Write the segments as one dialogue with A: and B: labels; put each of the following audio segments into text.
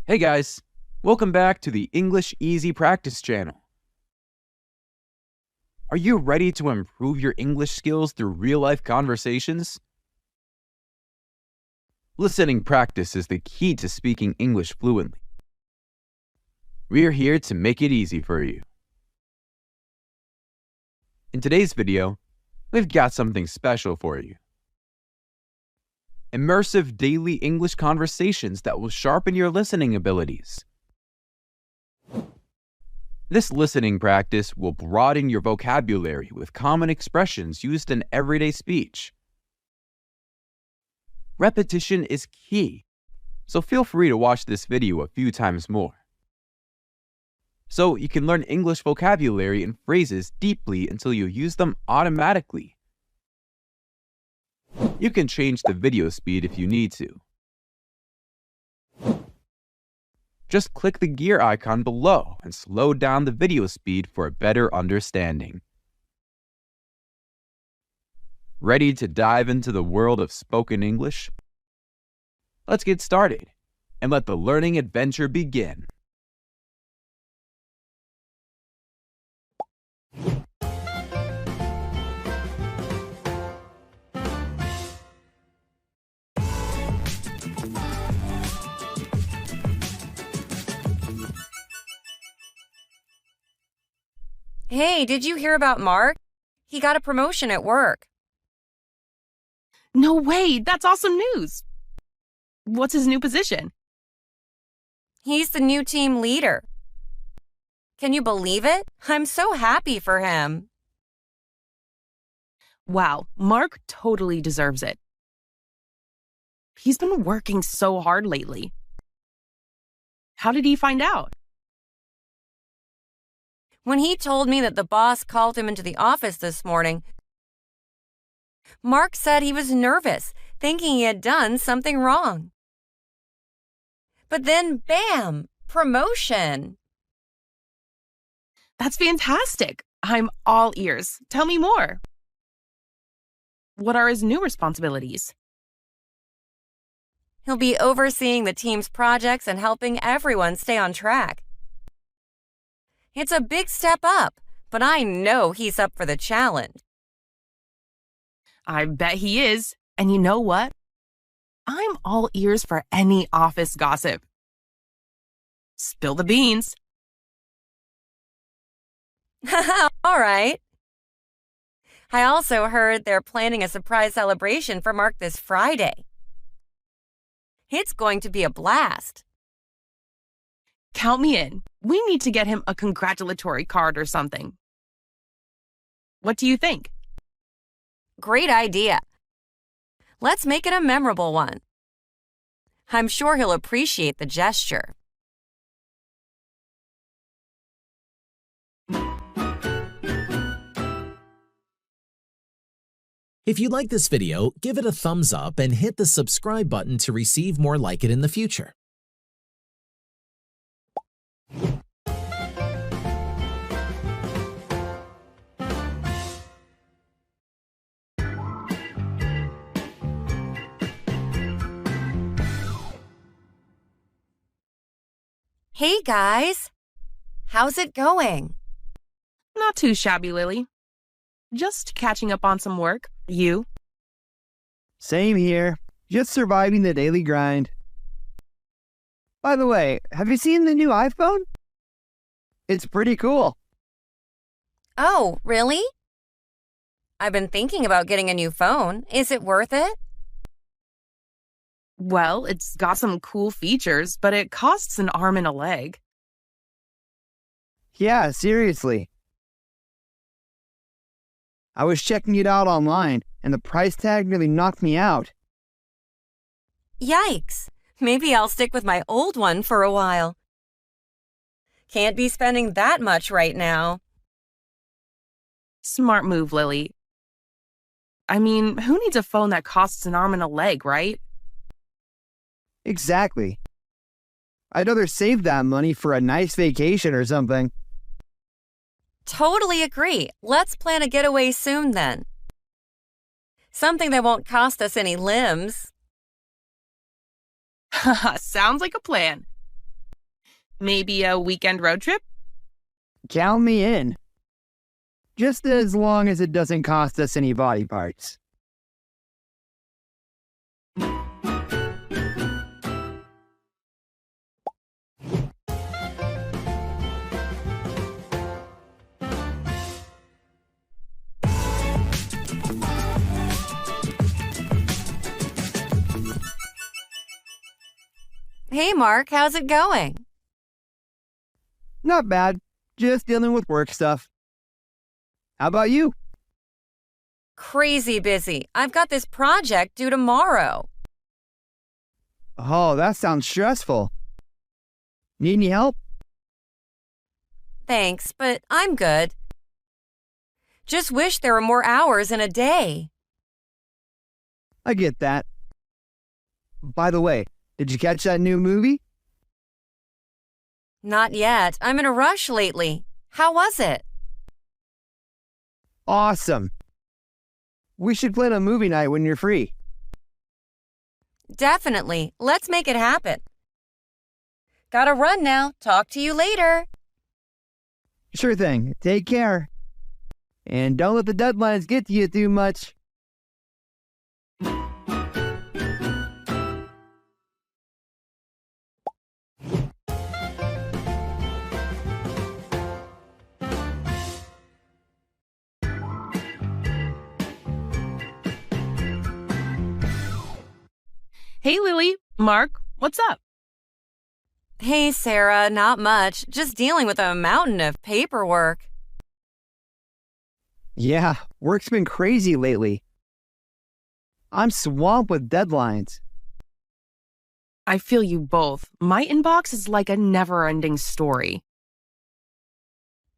A: Hey guys, welcome back to the English Easy Practice channel. Are you ready to improve your English skills through real-life conversations? Listening practice is the key to speaking English fluently. We are here to make it easy for you. In today's video, we've got something special for you. Immersive daily English conversations that will sharpen your listening abilities. This listening practice will broaden your vocabulary with common expressions used in everyday speech. Repetition is key, so feel free to watch this video a few times more, so you can learn English vocabulary and phrases deeply until you use them automatically. You can change the video speed if you need to. Just click the gear icon below and slow down the video speed for a better understanding. Ready to dive into the world of spoken English? Let's get started and let the learning adventure begin.
B: Hey, did you hear about Mark? He got a promotion at work.
C: No way! That's awesome news! What's his new position?
B: He's the new team leader. Can you believe it? I'm so happy for him.
C: Wow, Mark totally deserves it. He's been working so hard lately. How did he find out?
B: When he told me that the boss called him into the office this morning, Mark said he was nervous, thinking he had done something wrong. But then, bam! Promotion!
C: That's fantastic! I'm all ears. Tell me more. What are his new responsibilities?
B: He'll be overseeing the team's projects and helping everyone stay on track. It's a big step up, but I know he's up for the challenge.
C: I bet he is. And you know what? I'm all ears for any office gossip. Spill the beans.
B: All right. I also heard they're planning a surprise celebration for Mark this Friday. It's going to be a blast.
C: Count me in. We need to get him a congratulatory card or something. What do you think?
B: Great idea. Let's make it a memorable one. I'm sure he'll appreciate the gesture.
D: If you like this video, give it a thumbs up and hit the subscribe button to receive more like it in the future.
B: Hey guys, how's it going?
C: Not too shabby, Lily. Just catching up on some work. You?
E: Same here. Just surviving the daily grind. By the way, have you seen the new iPhone? It's pretty cool.
B: Oh, really? I've been thinking about getting a new phone. Is it worth it?
C: Well, it's got some cool features, but it costs an arm and a leg.
E: Yeah, seriously. I was checking it out online, and the price tag really knocked me out.
B: Yikes! Maybe I'll stick with my old one for a while. Can't be spending that much right now.
C: Smart move, Lily. I mean, who needs a phone that costs an arm and a leg, right?
E: Exactly. I'd rather save that money for a nice vacation or something.
B: Totally agree. Let's plan a getaway soon then. Something that won't cost us any limbs.
C: Sounds like a plan. Maybe a weekend road trip?
E: Count me in. Just as long as it doesn't cost us any body parts.
B: Hey, Mark, how's it going?
E: Not bad. Just dealing with work stuff. How about you?
B: Crazy busy. I've got this project due tomorrow.
E: Oh, that sounds stressful. Need any help?
B: Thanks, but I'm good. Just wish there were more hours in a day.
E: I get that. By the way, did you catch that new movie?
B: Not yet. I'm in a rush lately. How was it?
E: Awesome. We should plan a movie night when you're free.
B: Definitely. Let's make it happen. Gotta run now. Talk to you later.
E: Sure thing. Take care. And don't let the deadlines get to you too much.
C: Hey, Lily. Mark, what's up?
B: Hey, Sarah. Not much. Just dealing with a mountain of paperwork.
E: Yeah, work's been crazy lately. I'm swamped with deadlines.
C: I feel you both. My inbox is like a never-ending story.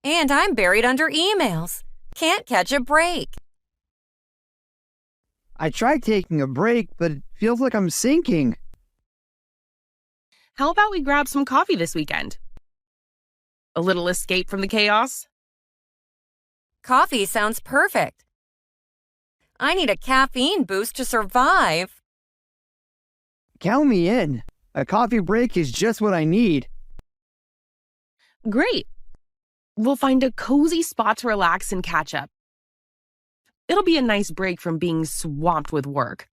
B: And I'm buried under emails. Can't catch a break.
E: I tried taking a break, but it feels like I'm sinking.
C: How about we grab some coffee this weekend? A little escape from the chaos?
B: Coffee sounds perfect. I need a caffeine boost to survive.
E: Count me in. A coffee break is just what I need.
C: Great. We'll find a cozy spot to relax and catch up. It'll be a nice break from being swamped with work.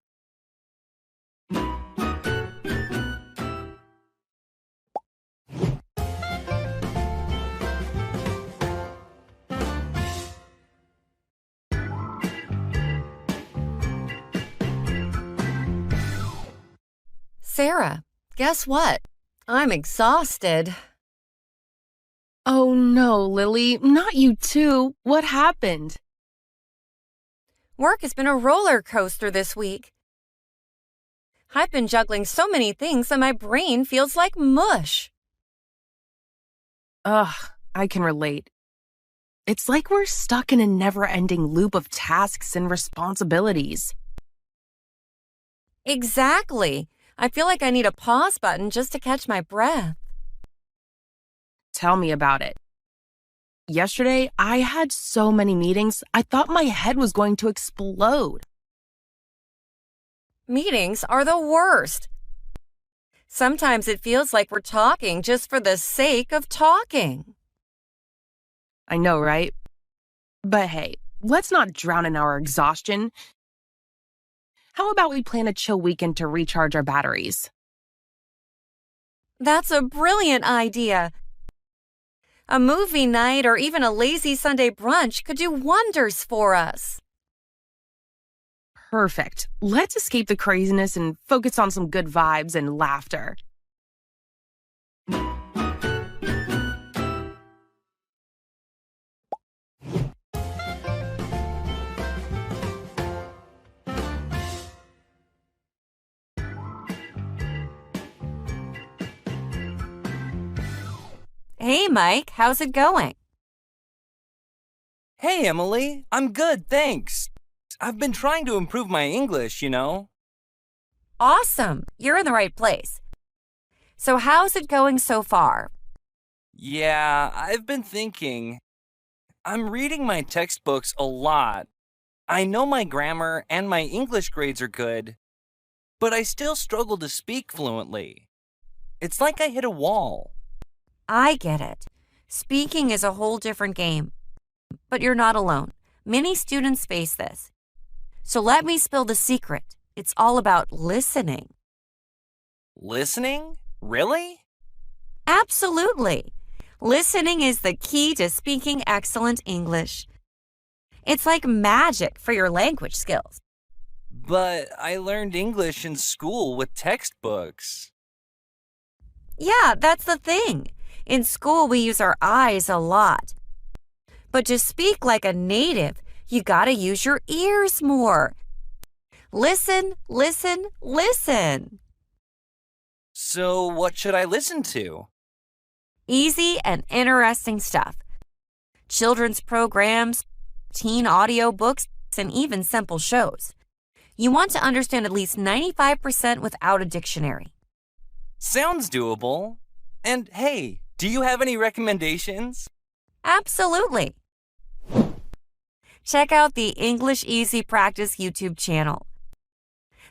B: Sarah, guess what? I'm exhausted.
C: Oh no, Lily, not you too. What happened?
B: Work has been a roller coaster this week. I've been juggling so many things that my brain feels like mush.
C: Ugh, I can relate. It's like we're stuck in a never-ending loop of tasks and responsibilities.
B: Exactly. I feel like I need a pause button just to catch my breath.
C: Tell me about it. Yesterday, I had so many meetings, I thought my head was going to explode.
B: Meetings are the worst. Sometimes it feels like we're talking just for the sake of talking.
C: I know, right? But hey, let's not drown in our exhaustion. How about we plan a chill weekend to recharge our batteries?
B: That's a brilliant idea. A movie night or even a lazy Sunday brunch could do wonders for us.
C: Perfect. Let's escape the craziness and focus on some good vibes and laughter.
B: Hey, Mike, how's it going?
F: Hey, Emily. I'm good, thanks. I've been trying to improve my English, you know.
B: Awesome. You're in the right place. So how's it going so far?
F: Yeah, I've been thinking. I'm reading my textbooks a lot. I know my grammar and my English grades are good, but I still struggle to speak fluently. It's like I hit a wall.
B: I get it. Speaking is a whole different game. But you're not alone. Many students face this. So let me spill the secret. It's all about listening.
F: Listening? Really?
B: Absolutely. Listening is the key to speaking excellent English. It's like magic for your language skills.
F: But I learned English in school with textbooks.
B: Yeah, that's the thing. In school, we use our eyes a lot. But to speak like a native, you gotta use your ears more. Listen, listen, listen.
F: So what should I listen to?
B: Easy and interesting stuff. Children's programs, teen audio books, and even simple shows. You want to understand at least 95% without a dictionary.
F: Sounds doable. And hey, do you have any recommendations?
B: Absolutely. Check out the English Easy Practice YouTube channel.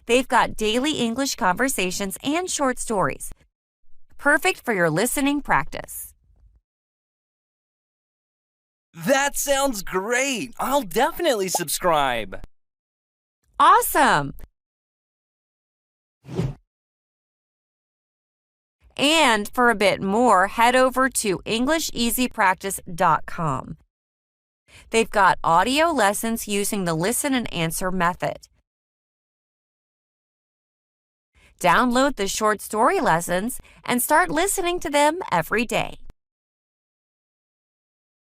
B: They've got daily English conversations and short stories. Perfect for your listening practice.
F: That sounds great. I'll definitely subscribe.
B: Awesome! And for a bit more, head over to EnglishEasyPractice.com. They've got audio lessons using the listen and answer method. Download the short story lessons and start listening to them every day.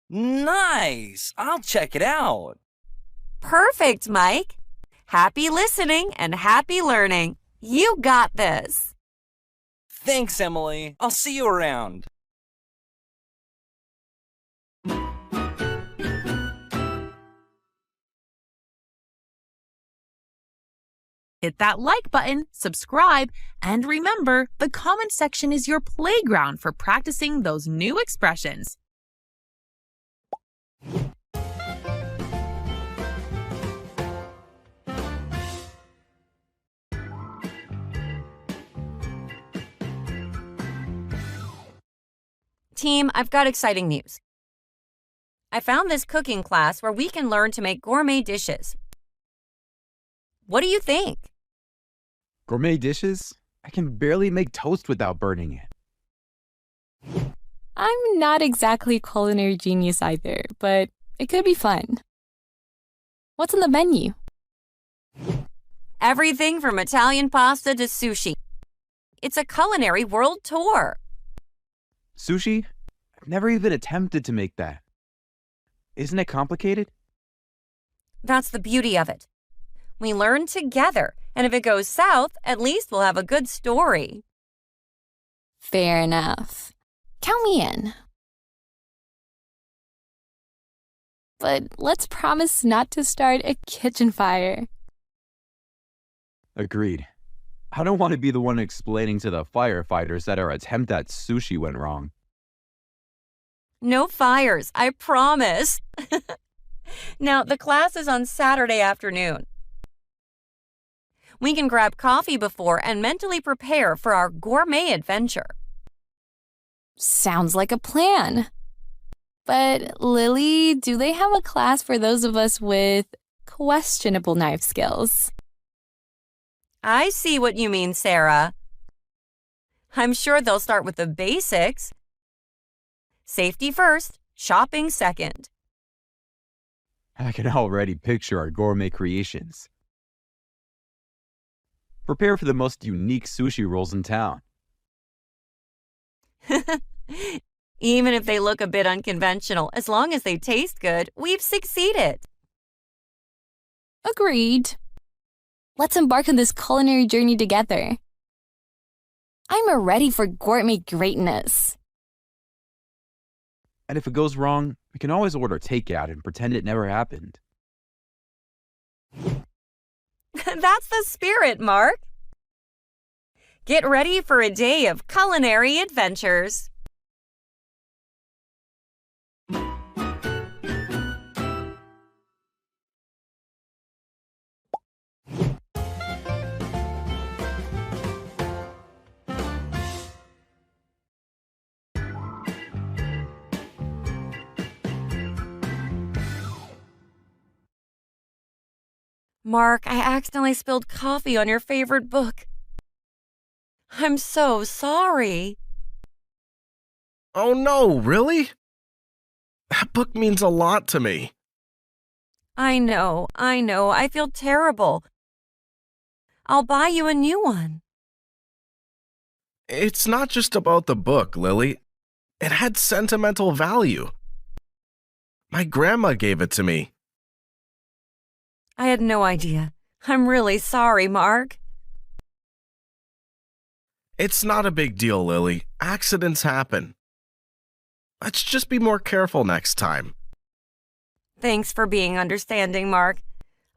F: Nice! I'll check it out.
B: Perfect, Mike. Happy listening and happy learning. You got this.
F: Thanks, Emily. I'll see you around.
C: Hit that like button, subscribe, and remember, the comment section is your playground for practicing those new expressions.
B: Team, I've got exciting news. I found this cooking class where we can learn to make gourmet dishes. What do you think?
A: Gourmet dishes? I can barely make toast without burning it.
G: I'm not exactly a culinary genius either, but it could be fun. What's on the menu?
B: Everything from Italian pasta to sushi. It's a culinary world tour.
A: Sushi? I've never even attempted to make that. Isn't it complicated?
B: That's the beauty of it. We learn together, and if it goes south, at least we'll have a good story.
G: Fair enough. Count me in. But let's promise not to start a kitchen fire.
A: Agreed. I don't want to be the one explaining to the firefighters that our attempt at sushi went wrong.
B: No fires, I promise. Now, the class is on Saturday afternoon. We can grab coffee before and mentally prepare for our gourmet adventure.
G: Sounds like a plan. But, Lily, do they have a class for those of us with questionable knife skills?
B: I see what you mean, Sarah. I'm sure they'll start with the basics. Safety first, shopping second.
A: I can already picture our gourmet creations. Prepare for the most unique sushi rolls in town.
B: Even if they look a bit unconventional, as long as they taste good, we've succeeded.
G: Agreed. Let's embark on this culinary journey together. I'm ready for gourmet greatness.
A: And if it goes wrong, we can always order takeout and pretend it never happened.
B: That's the spirit, Mark. Get ready for a day of culinary adventures. Mark, I accidentally spilled coffee on your favorite book. I'm so sorry.
H: Oh no, really? That book means a lot to me.
B: I know. I feel terrible. I'll buy you a new one.
H: It's not just about the book, Lily. It had sentimental value. My grandma gave it to me.
B: I had no idea. I'm really sorry, Mark.
H: It's not a big deal, Lily. Accidents happen. Let's just be more careful next time.
B: Thanks for being understanding, Mark.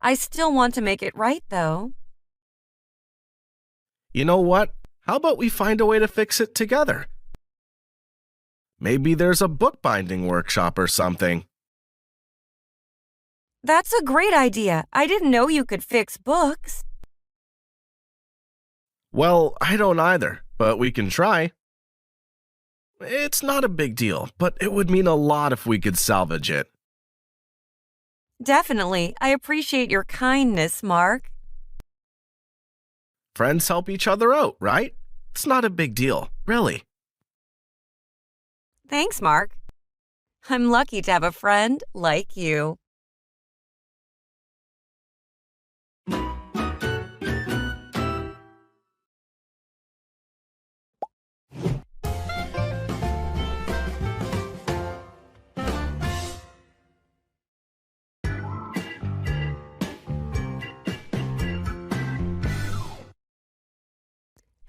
B: I still want to make it right, though.
H: You know what? How about we find a way to fix it together? Maybe there's a bookbinding workshop or something.
B: That's a great idea. I didn't know you could fix books.
H: Well, I don't either, but we can try. It's not a big deal, but it would mean a lot if we could salvage it.
B: Definitely. I appreciate your kindness, Mark.
H: Friends help each other out, right? It's not a big deal, really.
B: Thanks, Mark. I'm lucky to have a friend like you.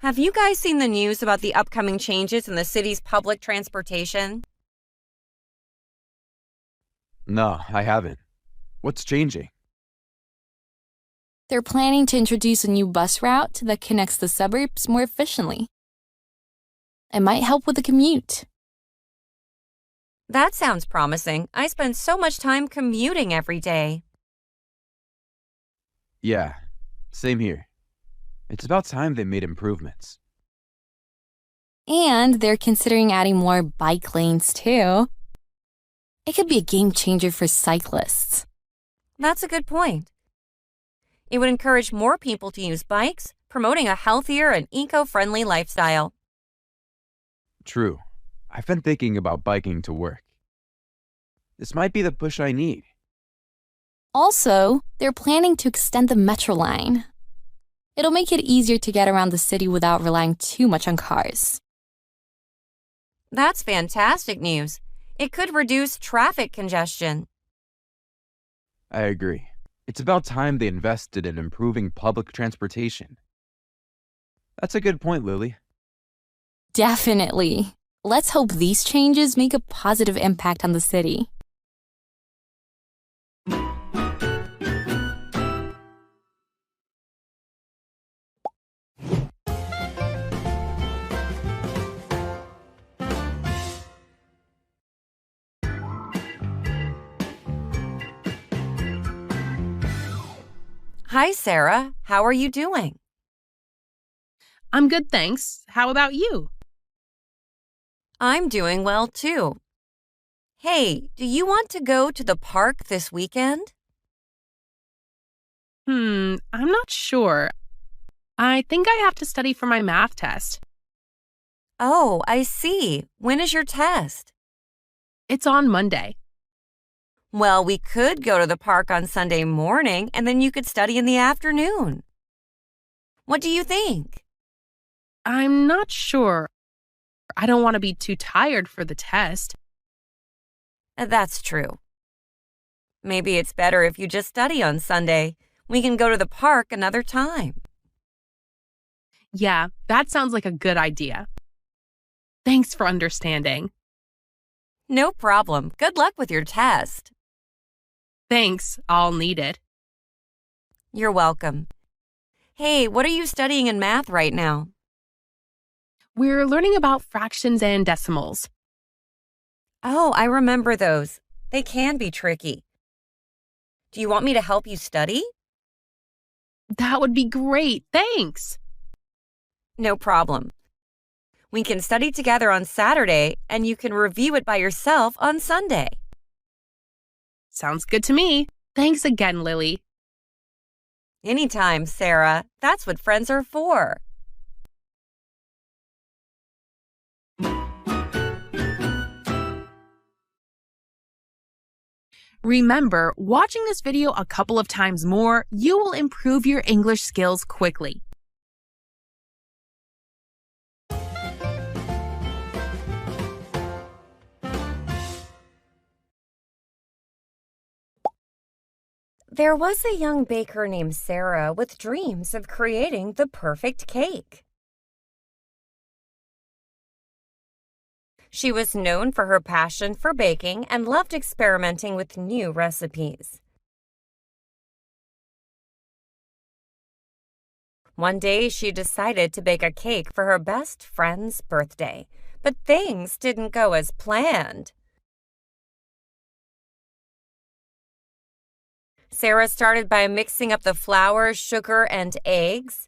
B: Have you guys seen the news about the upcoming changes in the city's public transportation?
A: No, I haven't. What's changing?
G: They're planning to introduce a new bus route that connects the suburbs more efficiently. It might help with the commute.
B: That sounds promising. I spend so much time commuting every day.
A: Yeah, same here. It's about time they made improvements.
G: And they're considering adding more bike lanes, too. It could be a game changer for cyclists.
B: That's a good point. It would encourage more people to use bikes, promoting a healthier and eco-friendly lifestyle.
A: True. I've been thinking about biking to work. This might be the push I need.
G: Also, they're planning to extend the metro line. It'll make it easier to get around the city without relying too much on cars.
B: That's fantastic news. It could reduce traffic congestion.
A: I agree. It's about time they invested in improving public transportation. That's a good point, Lily.
G: Definitely. Let's hope these changes make a positive impact on the city.
B: Hi, Sarah. How are you doing?
C: I'm good, thanks. How about you?
B: I'm doing well, too. Hey, do you want to go to the park this weekend?
C: I'm not sure. I think I have to study for my math test.
B: Oh, I see. When is your test?
C: It's on Monday.
B: Well, we could go to the park on Sunday morning, and then you could study in the afternoon. What do you think?
C: I'm not sure. I don't want to be too tired for the test.
B: That's true. Maybe it's better if you just study on Sunday. We can go to the park another time.
C: Yeah, that sounds like a good idea. Thanks for understanding.
B: No problem. Good luck with your test.
C: Thanks, I'll need it.
B: You're welcome. Hey, what are you studying in math right now?
C: We're learning about fractions and decimals.
B: Oh, I remember those. They can be tricky. Do you want me to help you study?
C: That would be great, thanks.
B: No problem. We can study together on Saturday, and you can review it by yourself on Sunday.
C: Sounds good to me. Thanks again, Lily.
B: Anytime, Sarah. That's what friends are for.
C: Remember, watching this video a couple of times more, you will improve your English skills quickly.
B: There was a young baker named Sarah with dreams of creating the perfect cake. She was known for her passion for baking and loved experimenting with new recipes. One day, she decided to bake a cake for her best friend's birthday, but things didn't go as planned. Sarah started by mixing up the flour, sugar, and eggs.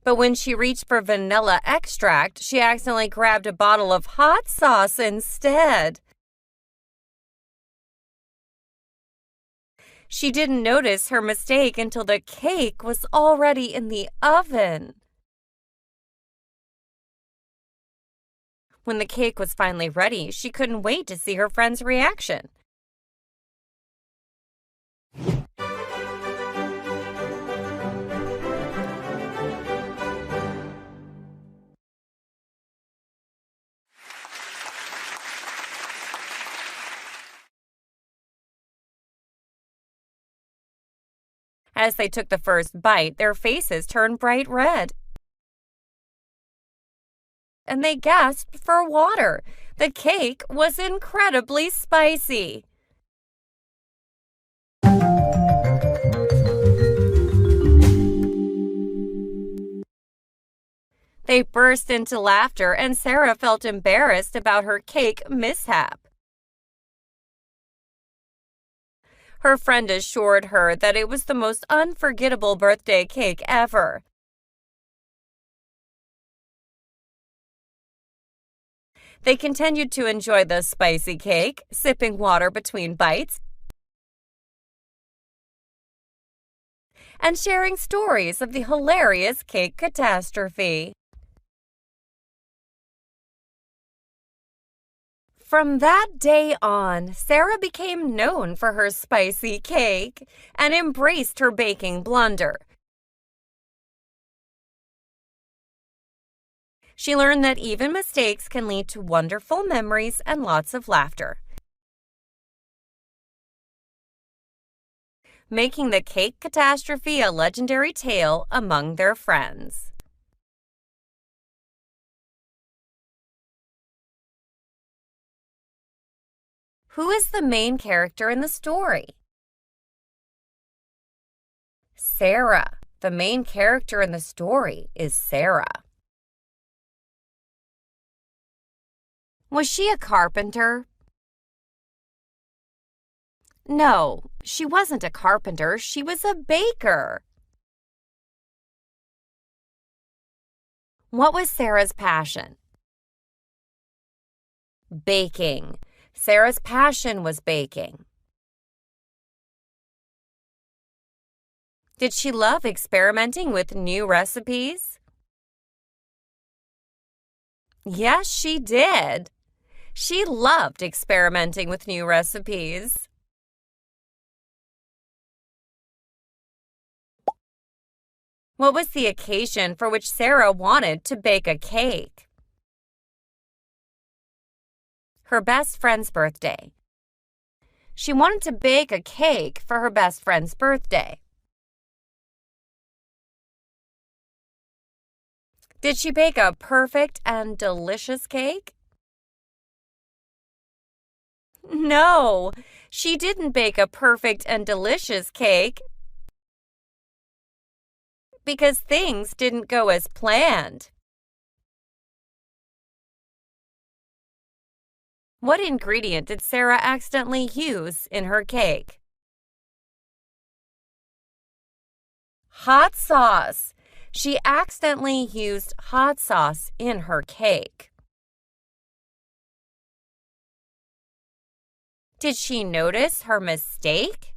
B: But when she reached for vanilla extract, she accidentally grabbed a bottle of hot sauce instead. She didn't notice her mistake until the cake was already in the oven. When the cake was finally ready, she couldn't wait to see her friend's reaction. As they took the first bite, their faces turned bright red, and they gasped for water. The cake was incredibly spicy. They burst into laughter, and Sarah felt embarrassed about her cake mishap. Her friend assured her that it was the most unforgettable birthday cake ever. They continued to enjoy the spicy cake, sipping water between bites, and sharing stories of the hilarious cake catastrophe. From that day on, Sarah became known for her spicy cake and embraced her baking blunder. She learned that even mistakes can lead to wonderful memories and lots of laughter, making the cake catastrophe a legendary tale among their friends. Who is the main character in the story? Sarah. The main character in the story is Sarah. Was she a carpenter? No, she wasn't a carpenter. She was a baker. What was Sarah's passion? Baking. Sarah's passion was baking. Did she love experimenting with new recipes? Yes, she did. She loved experimenting with new recipes. What was the occasion for which Sarah wanted to bake a cake? Her best friend's birthday. She wanted to bake a cake for her best friend's birthday. Did she bake a perfect and delicious cake? No, she didn't bake a perfect and delicious cake because things didn't go as planned. What ingredient did Sarah accidentally use in her cake? Hot sauce. She accidentally used hot sauce in her cake. Did she notice her mistake?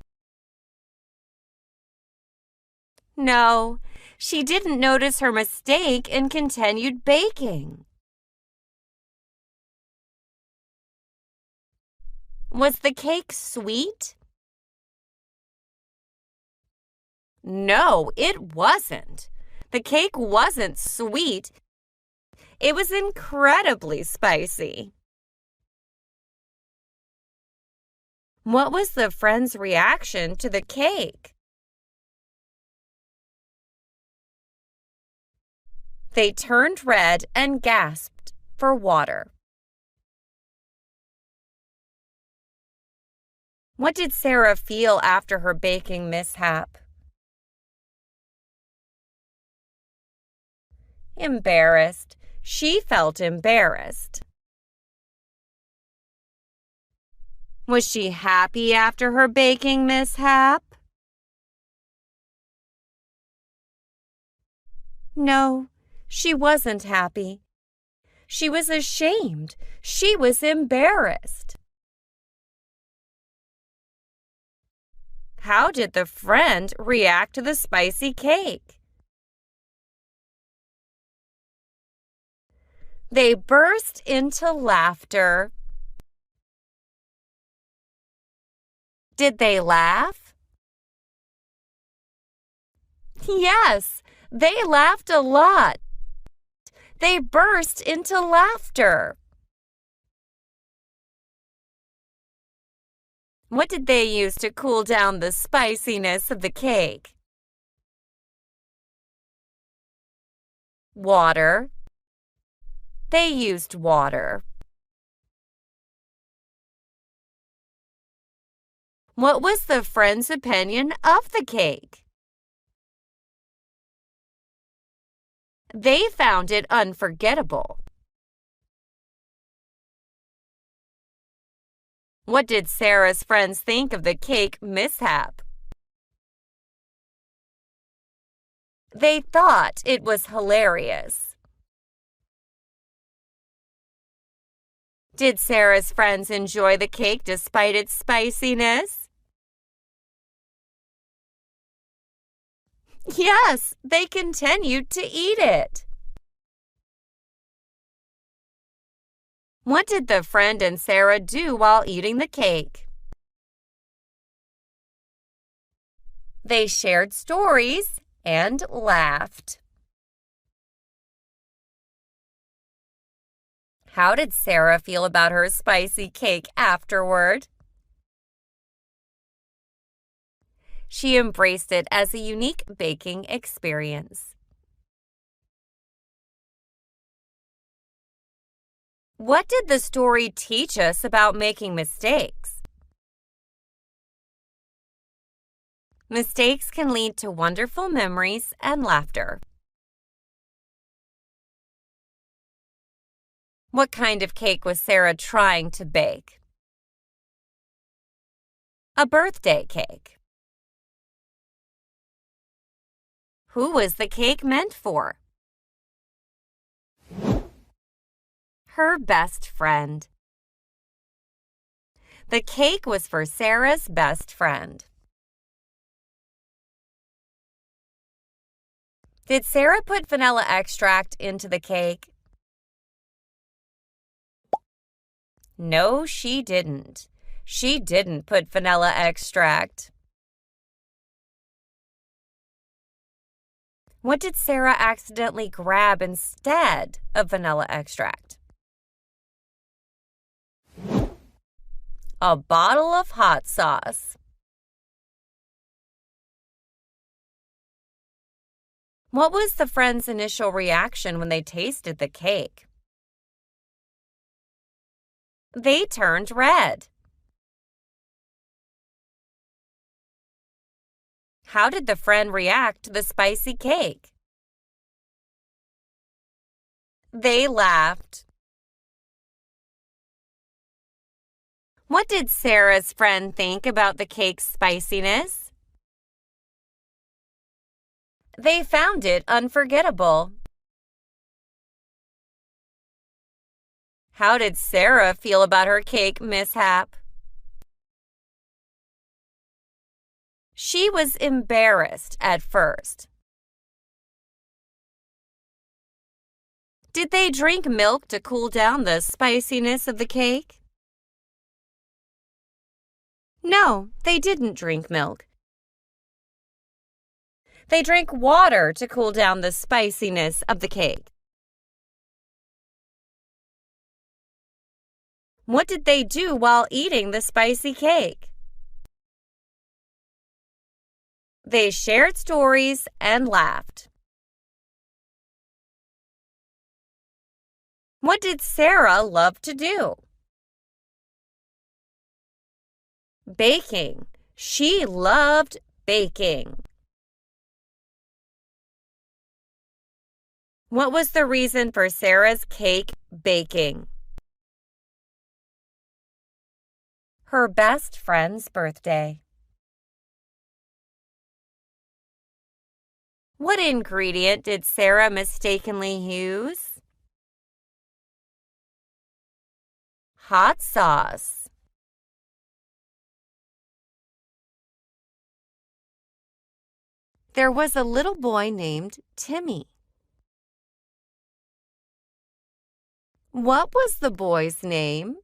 B: No, she didn't notice her mistake and continued baking. Was the cake sweet? No, it wasn't. The cake wasn't sweet. It was incredibly spicy. What was the friend's reaction to the cake? They turned red and gasped for water. What did Sarah feel after her baking mishap? Embarrassed. She felt embarrassed. Was she happy after her baking mishap? No, she wasn't happy. She was ashamed. She was embarrassed. How did the friend react to the spicy cake? They burst into laughter. Did they laugh? Yes, they laughed a lot. They burst into laughter. What did they use to cool down the spiciness of the cake? Water. They used water. What was the friend's opinion of the cake? They found it unforgettable. What did Sarah's friends think of the cake mishap? They thought it was hilarious. Did Sarah's friends enjoy the cake despite its spiciness? Yes, they continued to eat it. What did the friend and Sarah do while eating the cake? They shared stories and laughed. How did Sarah feel about her spicy cake afterward? She embraced it as a unique baking experience. What did the story teach us about making mistakes? Mistakes can lead to wonderful memories and laughter. What kind of cake was Sarah trying to bake? A birthday cake. Who was the cake meant for? Her best friend. The cake was for Sarah's best friend. Did Sarah put vanilla extract into the cake? No, she didn't. She didn't put vanilla extract. What did Sarah accidentally grab instead of vanilla extract? A bottle of hot sauce. What was the friend's initial reaction when they tasted the cake? They turned red. How did the friend react to the spicy cake? They laughed. What did Sarah's friend think about the cake's spiciness? They found it unforgettable. How did Sarah feel about her cake mishap? She was embarrassed at first. Did they drink milk to cool down the spiciness of the cake? No, they didn't drink milk. They drank water to cool down the spiciness of the cake. What did they do while eating the spicy cake? They shared stories and laughed. What did Sarah love to do? Baking. She loved baking. What was the reason for Sarah's cake baking? Her best friend's birthday. What ingredient did Sarah mistakenly use? Hot sauce. There was a little boy named Timmy. What was the boy's name?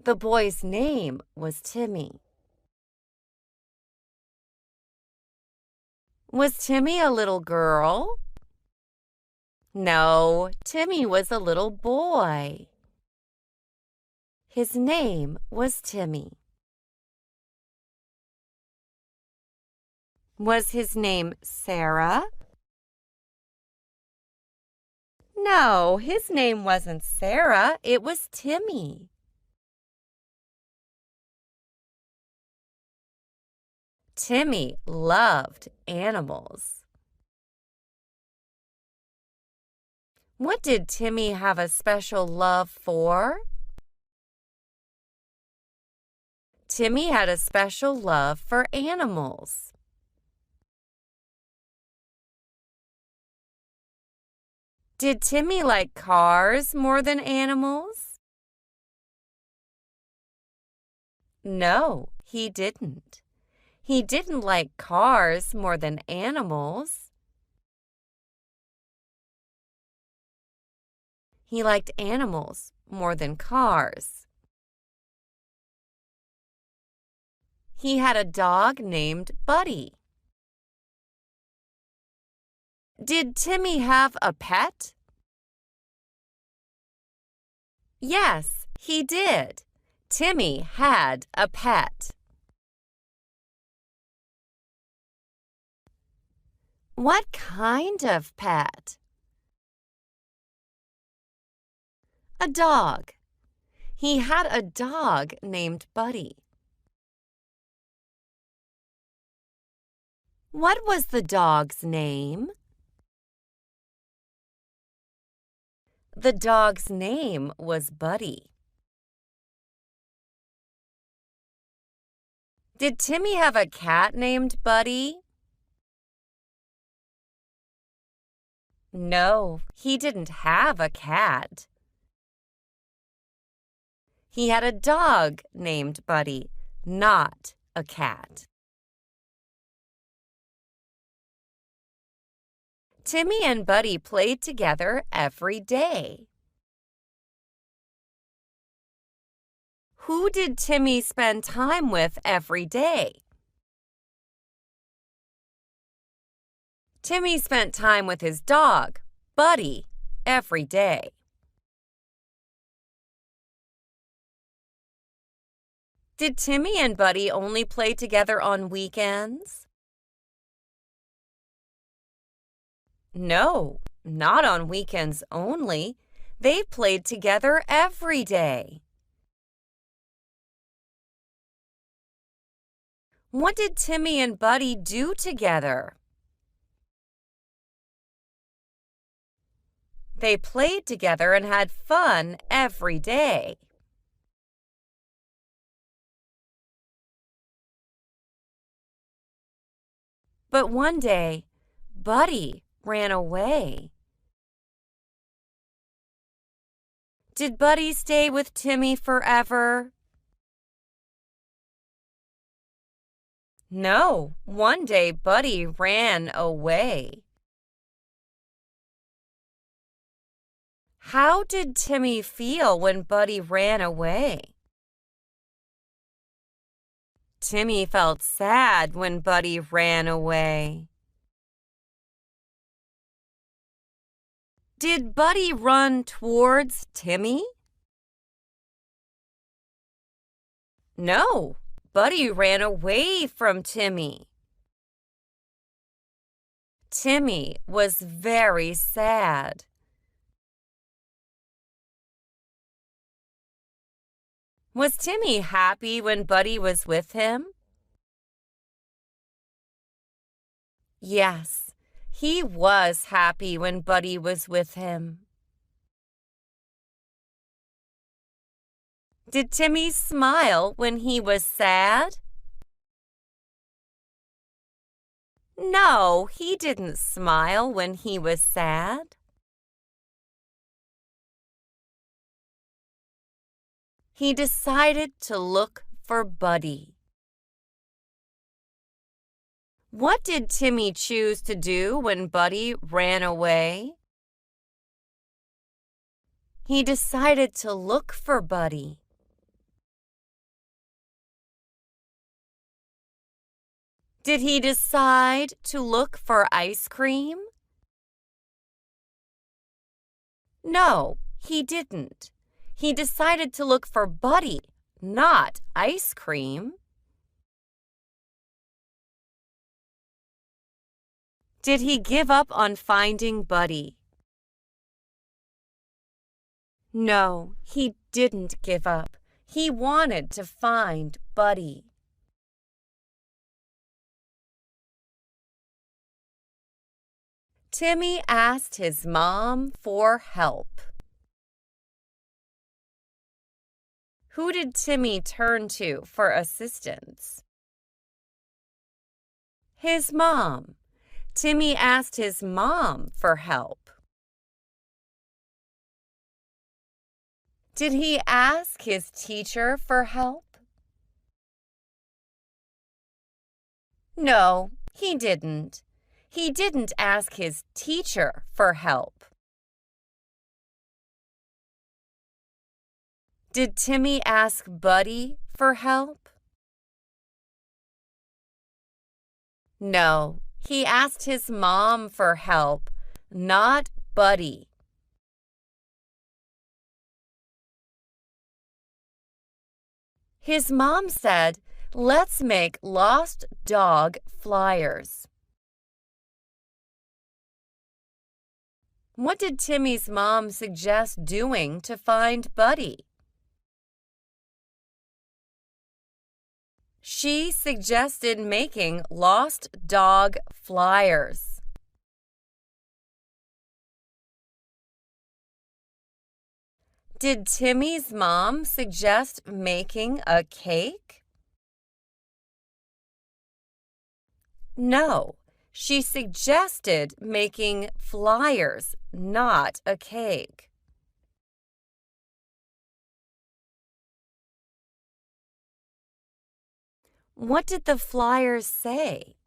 B: The boy's name was Timmy. Was Timmy a little girl? No, Timmy was a little boy. His name was Timmy. Was his name Sarah? No, his name wasn't Sarah, it was Timmy. Timmy loved animals. What did Timmy have a special love for? Timmy had a special love for animals. Did Timmy like cars more than animals? No, he didn't. He didn't like cars more than animals. He liked animals more than cars. He had a dog named Buddy. Did Timmy have a pet? Yes, he did. Timmy had a pet. What kind of pet? A dog. He had a dog named Buddy. What was the dog's name? The dog's name was Buddy. Did Timmy have a cat named Buddy? No, he didn't have a cat. He had a dog named Buddy, not a cat. Timmy and Buddy played together every day. Who did Timmy spend time with every day? Timmy spent time with his dog, Buddy, every day. Did Timmy and Buddy only play together on weekends? No, not on weekends only. They played together every day. What did Timmy and Buddy do together? They played together and had fun every day. But one day, Buddy ran away. Did Buddy stay with Timmy forever? No, one day Buddy ran away. How did Timmy feel when Buddy ran away? Timmy felt sad when Buddy ran away. Did Buddy run towards Timmy? No, Buddy ran away from Timmy. Timmy was very sad. Was Timmy happy when Buddy was with him? Yes, he was happy when Buddy was with him. Did Timmy smile when he was sad? No, he didn't smile when he was sad. He decided to look for Buddy. What did Timmy choose to do when Buddy ran away? He decided to look for Buddy. Did he decide to look for ice cream? No, he didn't. He decided to look for Buddy, not ice cream. Did he give up on finding Buddy? No, he didn't give up. He wanted to find Buddy. Timmy asked his mom for help. Who did Timmy turn to for assistance? His mom. Timmy asked his mom for help. Did he ask his teacher for help? No, he didn't. He didn't ask his teacher for help. Did Timmy ask Buddy for help? No, he asked his mom for help, not Buddy. His mom said, "Let's make lost dog flyers." What did Timmy's mom suggest doing to find Buddy? She suggested making lost dog flyers. Did Timmy's mom suggest making a cake? No, she suggested making flyers, not a cake. What did the flyers say?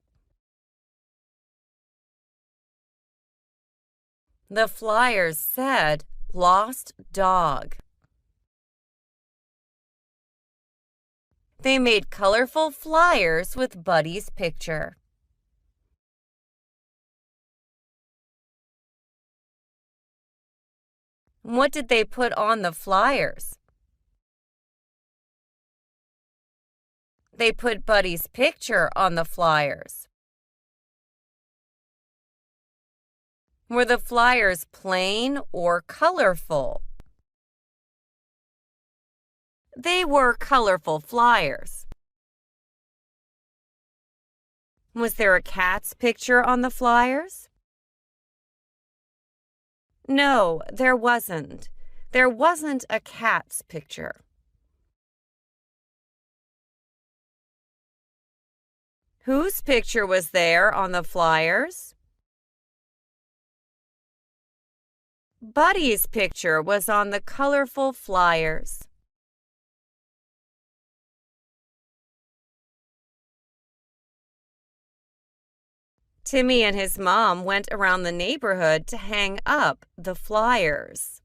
B: The flyers said, "Lost dog." They made colorful flyers with Buddy's picture. What did they put on the flyers? They put Buddy's picture on the flyers. Were the flyers plain or colorful? They were colorful flyers. Was there a cat's picture on the flyers? No, there wasn't. There wasn't a cat's picture. Whose picture was there on the flyers? Buddy's picture was on the colorful flyers. Timmy and his mom went around the neighborhood to hang up the flyers.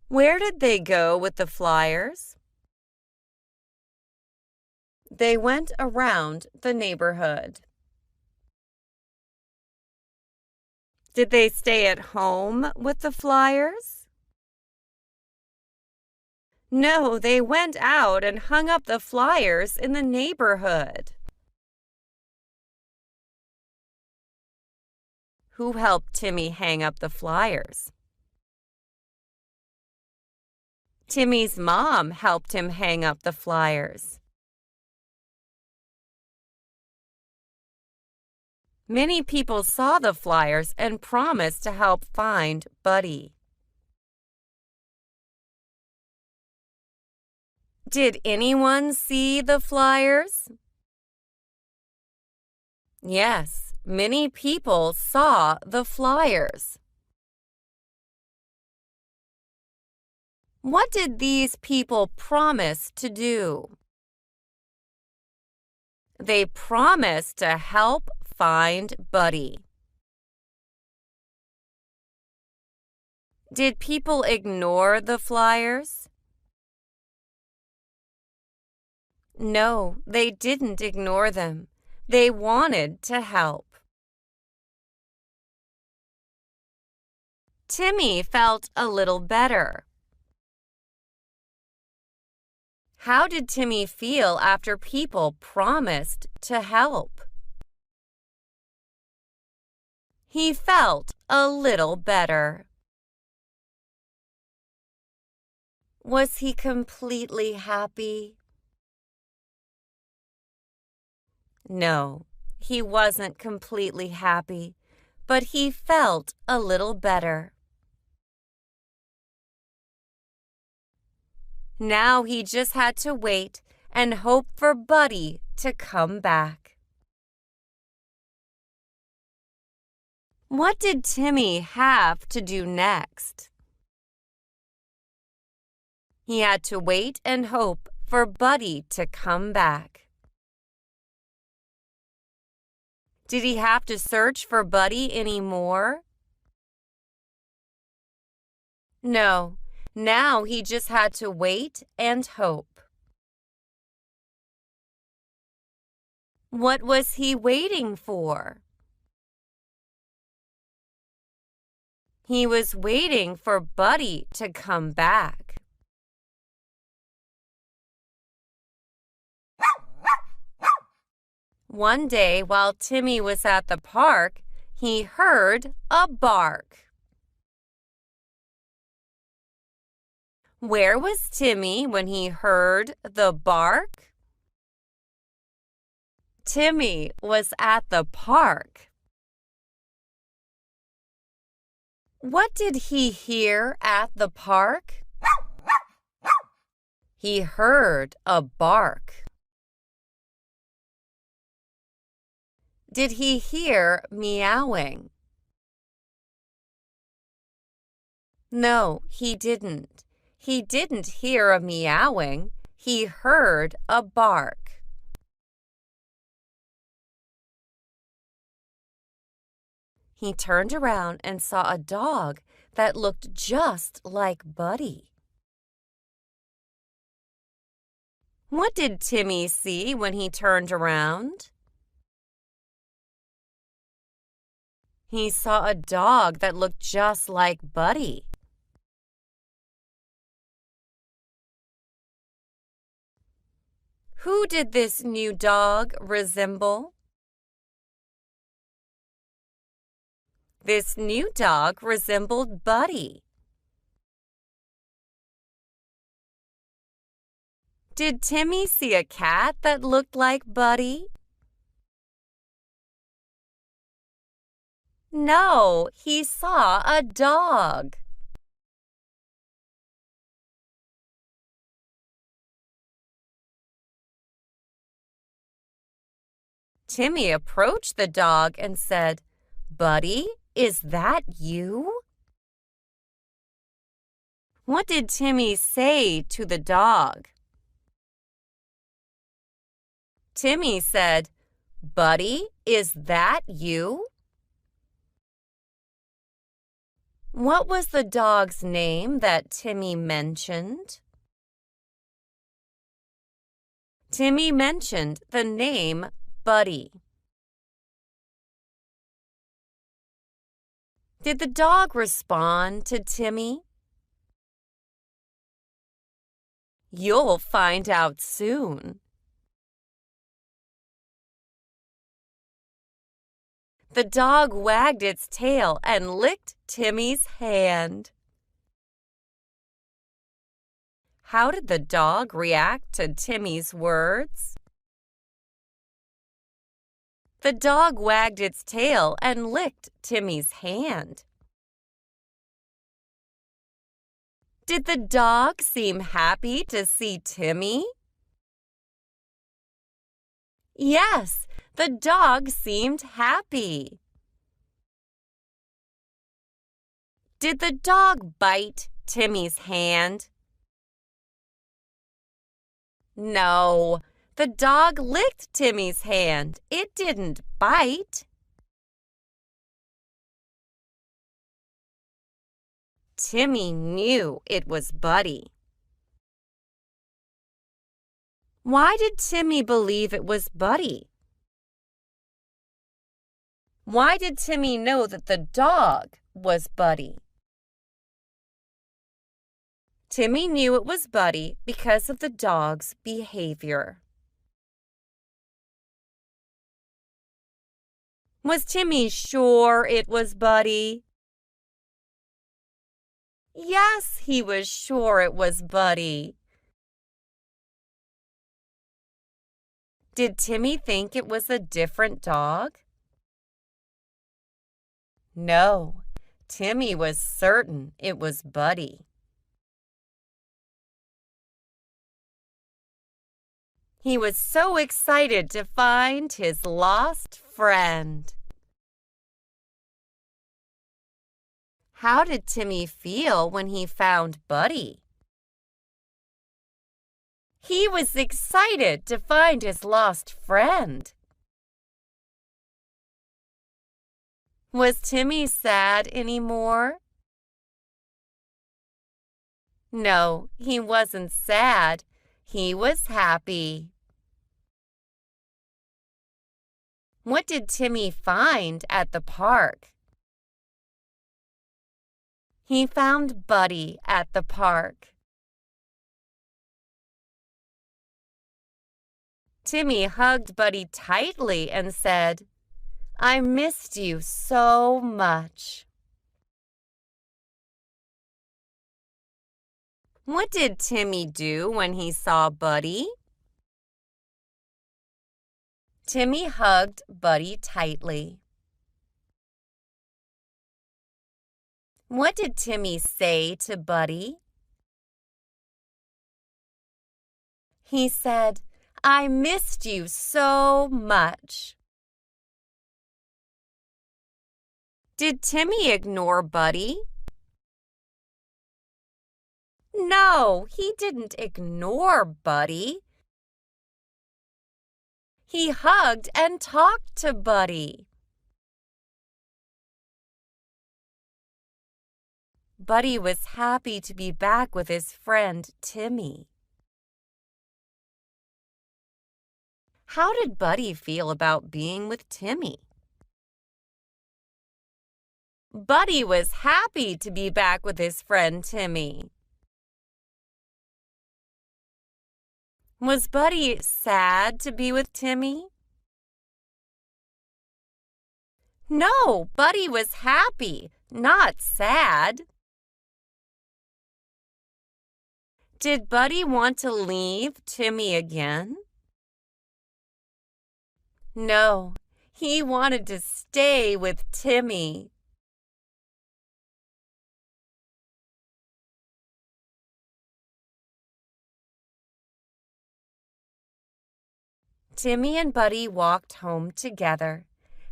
B: Where did they go with the flyers? They went around the neighborhood. Did they stay at home with the flyers? No, they went out and hung up the flyers in the neighborhood. Who helped Timmy hang up the flyers? Timmy's mom helped him hang up the flyers. Many people saw the flyers and promised to help find Buddy. Did anyone see the flyers? Yes, many people saw the flyers. What did these people promise to do? They promised to help find Buddy. Did people ignore the flyers? No, they didn't ignore them. They wanted to help. Timmy felt a little better. How did Timmy feel after people promised to help? He felt a little better. Was he completely happy? No, he wasn't completely happy, but he felt a little better. Now he just had to wait and hope for Buddy to come back. What did Timmy have to do next? He had to wait and hope for Buddy to come back. Did he have to search for Buddy anymore? No, now he just had to wait and hope. What was he waiting for? He was waiting for Buddy to come back. One day, while Timmy was at the park, he heard a bark. Where was Timmy when he heard the bark? Timmy was at the park. What did he hear at the park? He heard a bark. Did he hear meowing? No, he didn't. He didn't hear a meowing. He heard a bark. He turned around and saw a dog that looked just like Buddy. What did Timmy see when he turned around? He saw a dog that looked just like Buddy. Who did this new dog resemble? This new dog resembled Buddy. Did Timmy see a cat that looked like Buddy? No, he saw a dog. Timmy approached the dog and said, "Buddy, is that you?" What did Timmy say to the dog? Timmy said, "Buddy, is that you?" What was the dog's name that Timmy mentioned? Timmy mentioned the name Buddy. Did the dog respond to Timmy? You'll find out soon. The dog wagged its tail and licked Timmy's hand. How did the dog react to Timmy's words? The dog wagged its tail and licked Timmy's hand. Did the dog seem happy to see Timmy? Yes, the dog seemed happy. Did the dog bite Timmy's hand? No, the dog licked Timmy's hand. It didn't bite. Timmy knew it was Buddy. Why did Timmy believe it was Buddy? Why did Timmy know that the dog was Buddy? Timmy knew it was Buddy because of the dog's behavior. Was Timmy sure it was Buddy? Yes, he was sure it was Buddy. Did Timmy think it was a different dog? No, Timmy was certain it was Buddy. He was so excited to find his lost friend. How did Timmy feel when he found Buddy? He was excited to find his lost friend. Was Timmy sad anymore? No, he wasn't sad. He was happy. What did Timmy find at the park? He found Buddy at the park. Timmy hugged Buddy tightly and said, "I missed you so much." What did Timmy do when he saw Buddy? Timmy hugged Buddy tightly. What did Timmy say to Buddy? He said, "I missed you so much." Did Timmy ignore Buddy? No, he didn't ignore Buddy. He hugged and talked to Buddy. Buddy was happy to be back with his friend Timmy. How did Buddy feel about being with Timmy? Buddy was happy to be back with his friend Timmy. Was Buddy sad to be with Timmy? No, Buddy was happy, not sad. Did Buddy want to leave Timmy again? No, he wanted to stay with Timmy. Timmy and Buddy walked home together,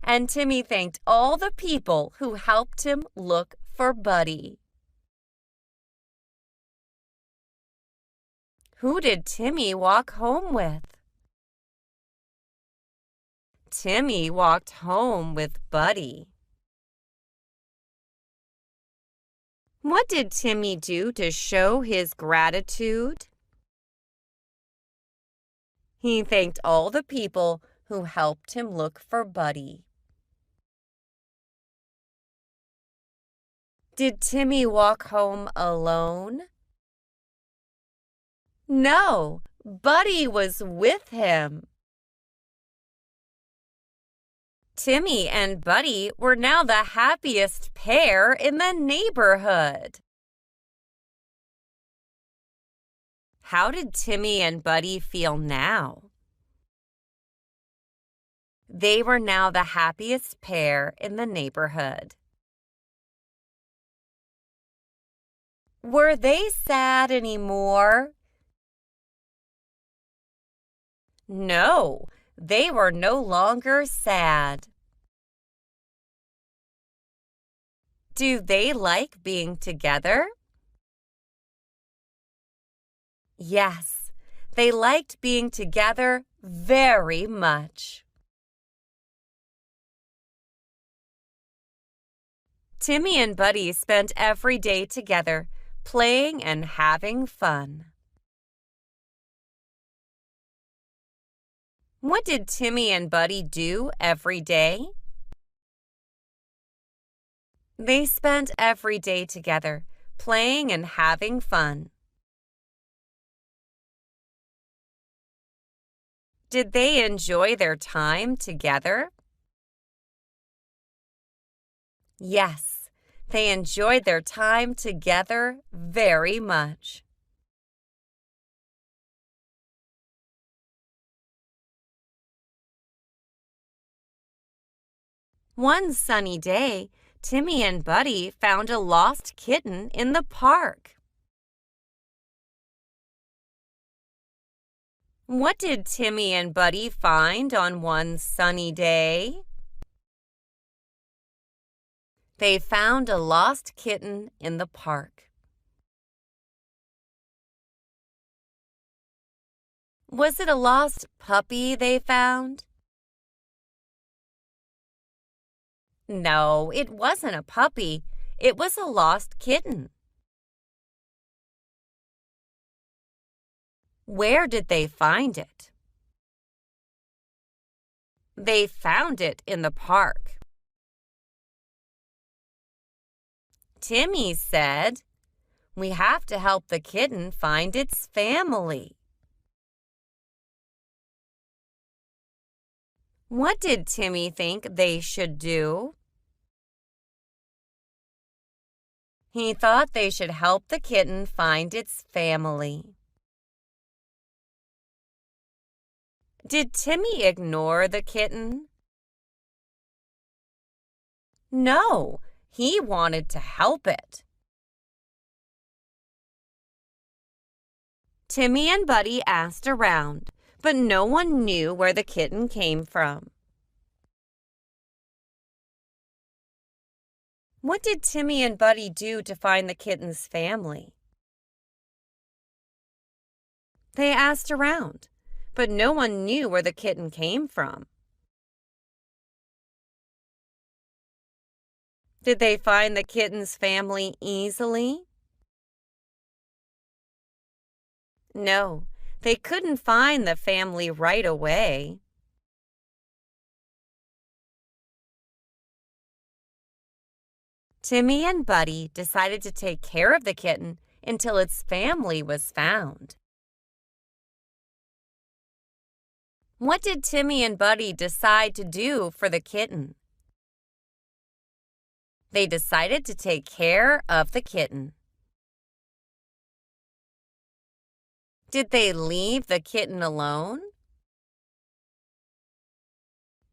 B: and Timmy thanked all the people who helped him look for Buddy. Who did Timmy walk home with? Timmy walked home with Buddy. What did Timmy do to show his gratitude? He thanked all the people who helped him look for Buddy. Did Timmy walk home alone? No, Buddy was with him. Timmy and Buddy were now the happiest pair in the neighborhood. How did Timmy and Buddy feel now? They were now the happiest pair in the neighborhood. Were they sad anymore? No, they were no longer sad. Do they like being together? Yes, they liked being together very much. Timmy and Buddy spent every day together, playing and having fun. What did Timmy and Buddy do every day? They spent every day together, playing and having fun. Did they enjoy their time together? Yes, they enjoyed their time together very much. One sunny day, Timmy and Buddy found a lost kitten in the park. What did Timmy and Buddy find on one sunny day? They found a lost kitten in the park. Was it a lost puppy they found? No, it wasn't a puppy. It was a lost kitten. Where did they find it? They found it in the park. Timmy said, "We have to help the kitten find its family." What did Timmy think they should do? He thought they should help the kitten find its family. Did Timmy ignore the kitten? No, he wanted to help it. Timmy and Buddy asked around, but no one knew where the kitten came from. What did Timmy and Buddy do to find the kitten's family? They asked around, but no one knew where the kitten came from. Did they find the kitten's family easily? No, they couldn't find the family right away. Timmy and Buddy decided to take care of the kitten until its family was found. What did Timmy and Buddy decide to do for the kitten? They decided to take care of the kitten. Did they leave the kitten alone?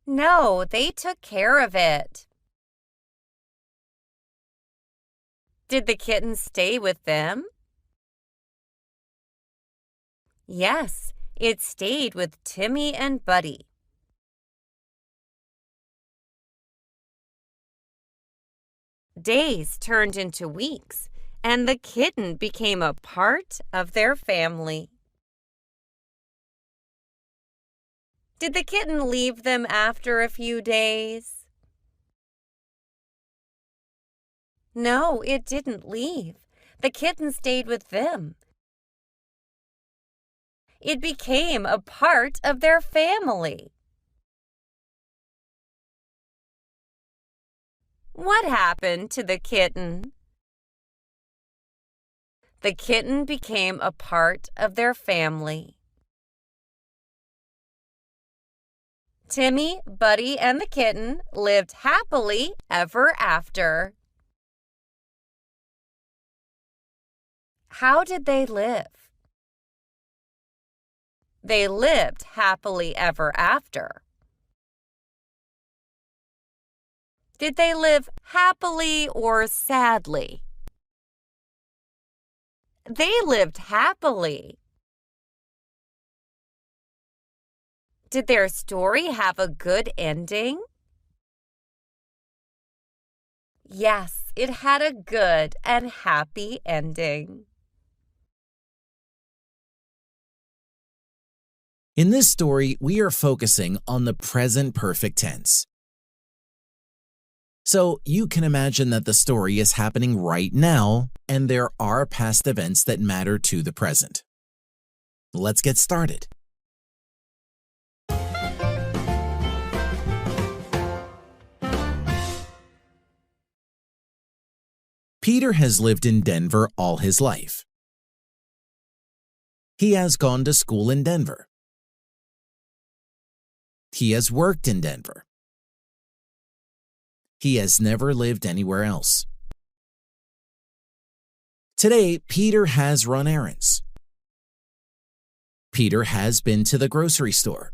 B: No, they took care of it. Did the kitten stay with them? Yes, it stayed with Timmy and Buddy. Days turned into weeks, and the kitten became a part of their family. Did the kitten leave them after a few days? No, it didn't leave. The kitten stayed with them. It became a part of their family. What happened to the kitten? The kitten became a part of their family. Timmy, Buddy, and the kitten lived happily ever after. How did they live? They lived happily ever after. Did they live happily or sadly? They lived happily. Did their story have a good ending? Yes, it had a good and happy ending.
D: In this story, we are focusing on the present perfect tense. So you can imagine that the story is happening right now, and there are past events that matter to the present. Let's get started. Peter has lived in Denver all his life. He has gone to school in Denver. He has worked in Denver. He has never lived anywhere else. Today, Peter has run errands. Peter has been to the grocery store.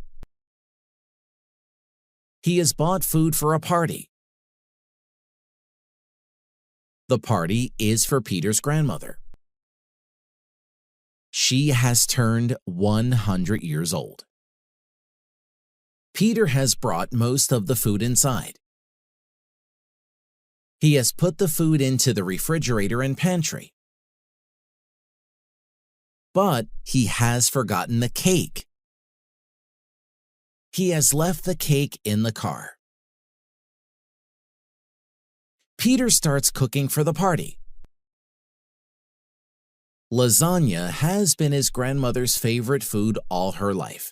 D: He has bought food for a party. The party is for Peter's grandmother. She has turned 100 years old. Peter has brought most of the food inside. He has put the food into the refrigerator and pantry. But he has forgotten the cake. He has left the cake in the car. Peter starts cooking for the party. Lasagna has been his grandmother's favorite food all her life.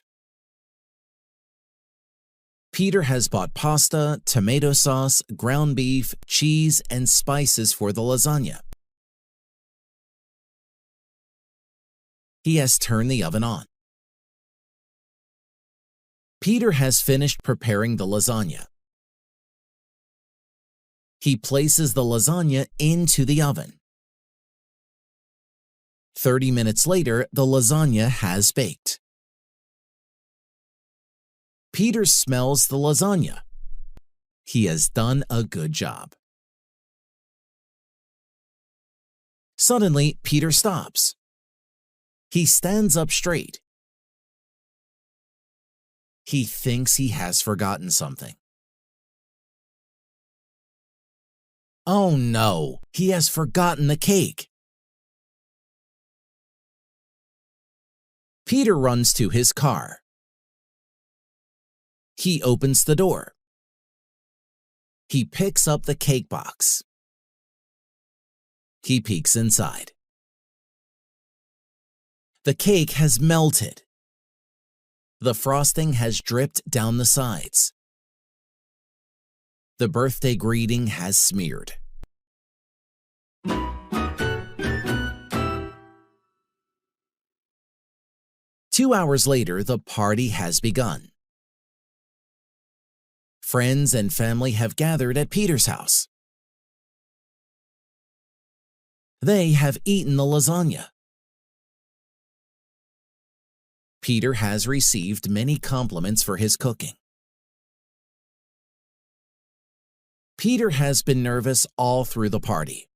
D: Peter has bought pasta, tomato sauce, ground beef, cheese, and spices for the lasagna. He has turned the oven on. Peter has finished preparing the lasagna. He places the lasagna into the oven. 30 minutes later, the lasagna has baked. Peter smells the lasagna. He has done a good job. Suddenly, Peter stops. He stands up straight. He thinks he has forgotten something. Oh no, he has forgotten the cake. Peter runs to his car. He opens the door. He picks up the cake box. He peeks inside. The cake has melted. The frosting has dripped down the sides. The birthday greeting has smeared. Two hours later, the party has begun. Friends and family have gathered at Peter's house. They have eaten the lasagna. Peter has received many compliments for his cooking. Peter has been nervous all through the party.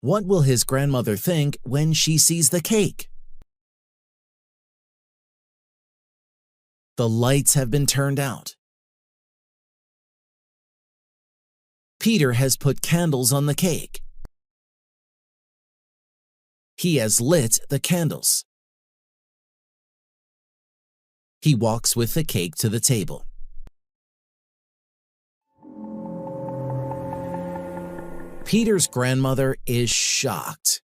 D: What will his grandmother think when she sees the cake? The lights have been turned out. Peter has put candles on the cake. He has lit the candles. He walks with the cake to the table. Peter's grandmother is shocked.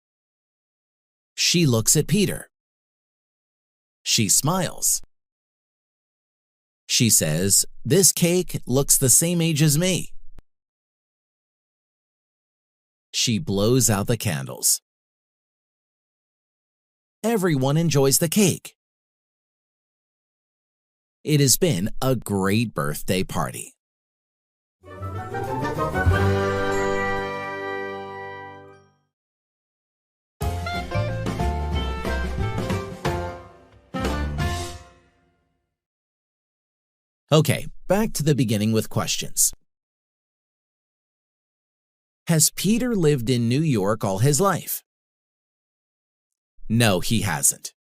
D: She looks at Peter. She smiles. She says, "This cake looks the same age as me." She blows out the candles. Everyone enjoys the cake. It has been a great birthday party. Okay, back to the beginning with questions. Has Peter lived in New York all his life? No, he hasn't.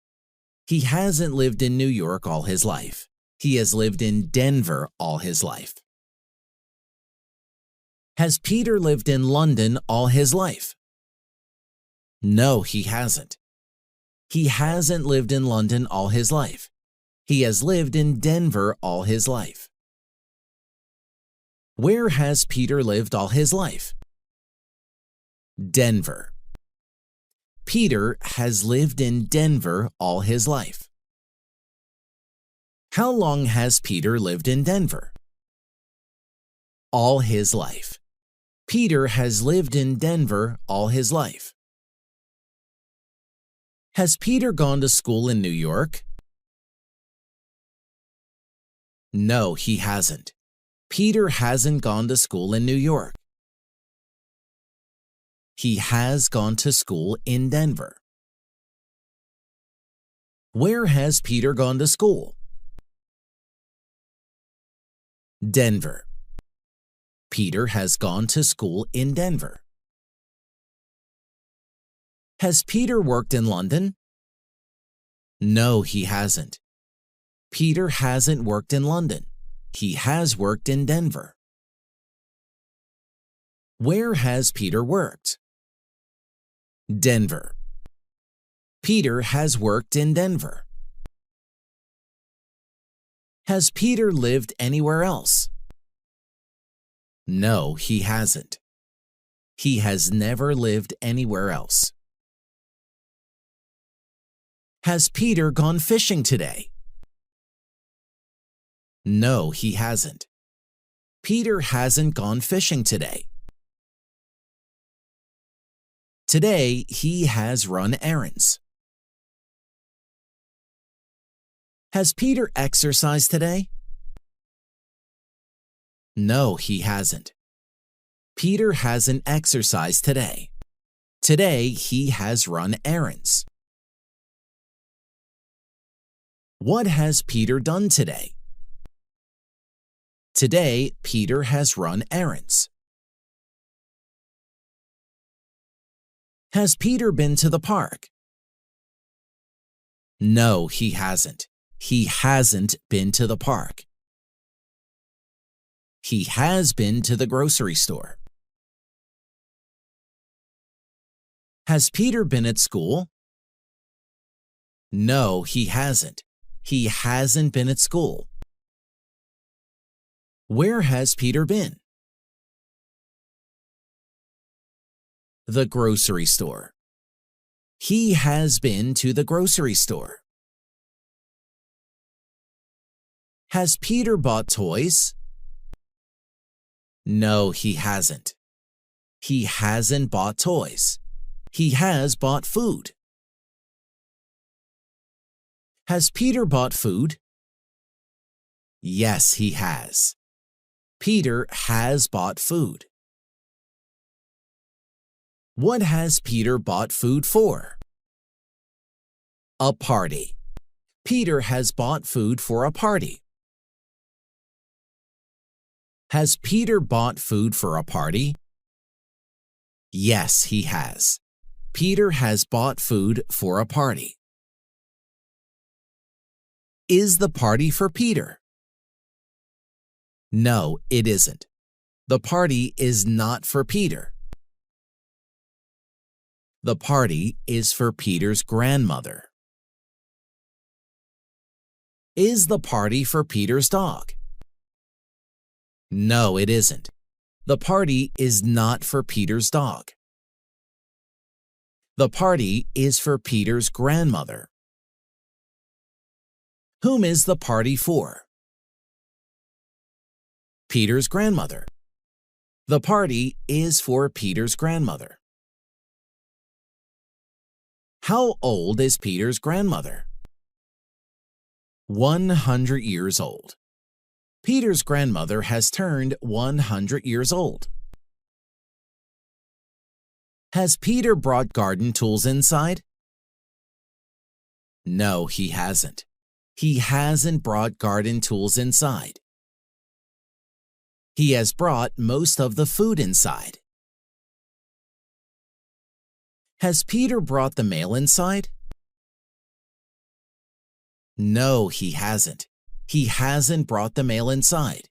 D: He hasn't lived in New York all his life. He has lived in Denver all his life. Has Peter lived in London all his life? No, he hasn't. He hasn't lived in London all his life. He has lived in Denver all his life. Where has Peter lived all his life? Denver. Peter has lived in Denver all his life. How long has Peter lived in Denver? All his life. Peter has lived in Denver all his life. Has Peter gone to school in New York? No, he hasn't. Peter hasn't gone to school in New York. He has gone to school in Denver. Where has Peter gone to school? Denver. Peter has gone to school in Denver. Has Peter worked in London? No, he hasn't. Peter hasn't worked in London. He has worked in Denver. Where has Peter worked? Denver. Peter has worked in Denver. Has Peter lived anywhere else? No, he hasn't. He has never lived anywhere else. Has Peter gone fishing today? No, he hasn't. Peter hasn't gone fishing today. Today, he has run errands. Has Peter exercised today? No, he hasn't. Peter hasn't exercised today. Today, he has run errands. What has Peter done today? Today, Peter has run errands. Has Peter been to the park? No, he hasn't. He hasn't been to the park. He has been to the grocery store. Has Peter been at school? No, he hasn't. He hasn't been at school. Where has Peter been? The grocery store. He has been to the grocery store. Has Peter bought toys? No, he hasn't. He hasn't bought toys. He has bought food. Has Peter bought food? Yes, he has. Peter has bought food. What has Peter bought food for? A party. Peter has bought food for a party. Has Peter bought food for a party? Yes, he has. Peter has bought food for a party. Is the party for Peter? No, it isn't. The party is not for Peter. The party is for Peter's grandmother. Is the party for Peter's dog? No, it isn't. The party is not for Peter's dog. The party is for Peter's grandmother. Whom is the party for? Peter's grandmother. The party is for Peter's grandmother. How old is Peter's grandmother? 100 years old. Peter's grandmother has turned 100 years old. Has Peter brought garden tools inside? No, he hasn't. He hasn't brought garden tools inside. He has brought most of the food inside. Has Peter brought the mail inside? No, he hasn't. He hasn't brought the mail inside.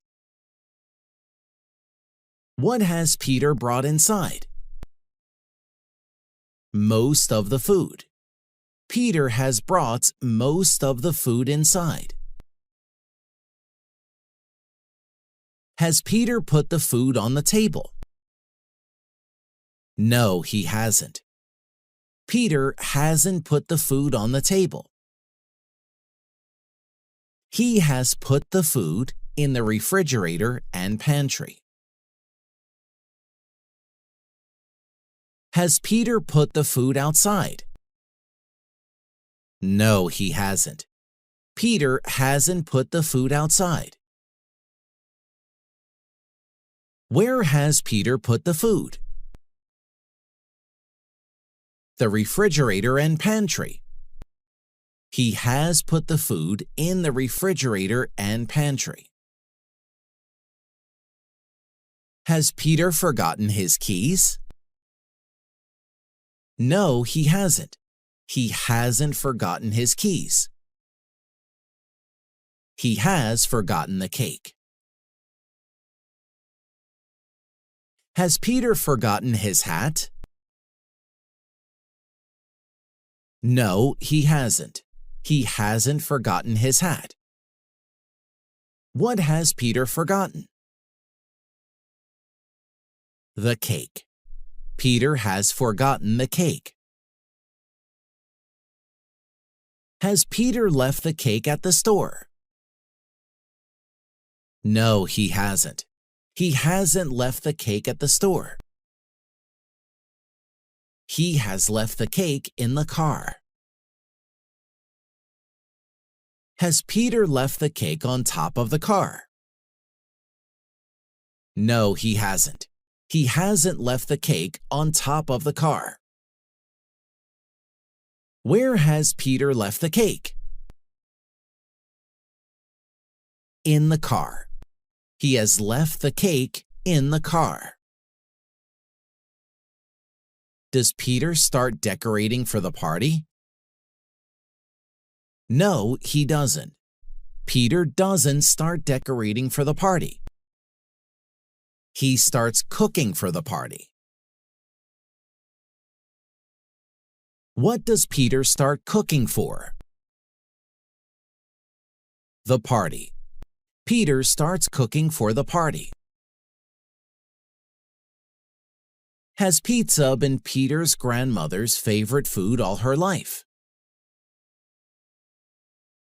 D: What has Peter brought inside? Most of the food. Peter has brought most of the food inside. Has Peter put the food on the table? No, he hasn't. Peter hasn't put the food on the table. He has put the food in the refrigerator and pantry. Has Peter put the food outside? No, he hasn't. Peter hasn't put the food outside. Where has Peter put the food? The refrigerator and pantry. He has put the food in the refrigerator and pantry. Has Peter forgotten his keys? No, he hasn't. He hasn't forgotten his keys. He has forgotten the cake. Has Peter forgotten his hat? No, he hasn't. He hasn't forgotten his hat. What has Peter forgotten? The cake. Peter has forgotten the cake. Has Peter left the cake at the store? No, he hasn't. He hasn't left the cake at the store. He has left the cake in the car. Has Peter left the cake on top of the car? No, he hasn't. He hasn't left the cake on top of the car. Where has Peter left the cake? In the car. He has left the cake in the car. Does Peter start decorating for the party? No, he doesn't. Peter doesn't start decorating for the party. He starts cooking for the party. What does Peter start cooking for? The party. Peter starts cooking for the party. Has pizza been Peter's grandmother's favorite food all her life?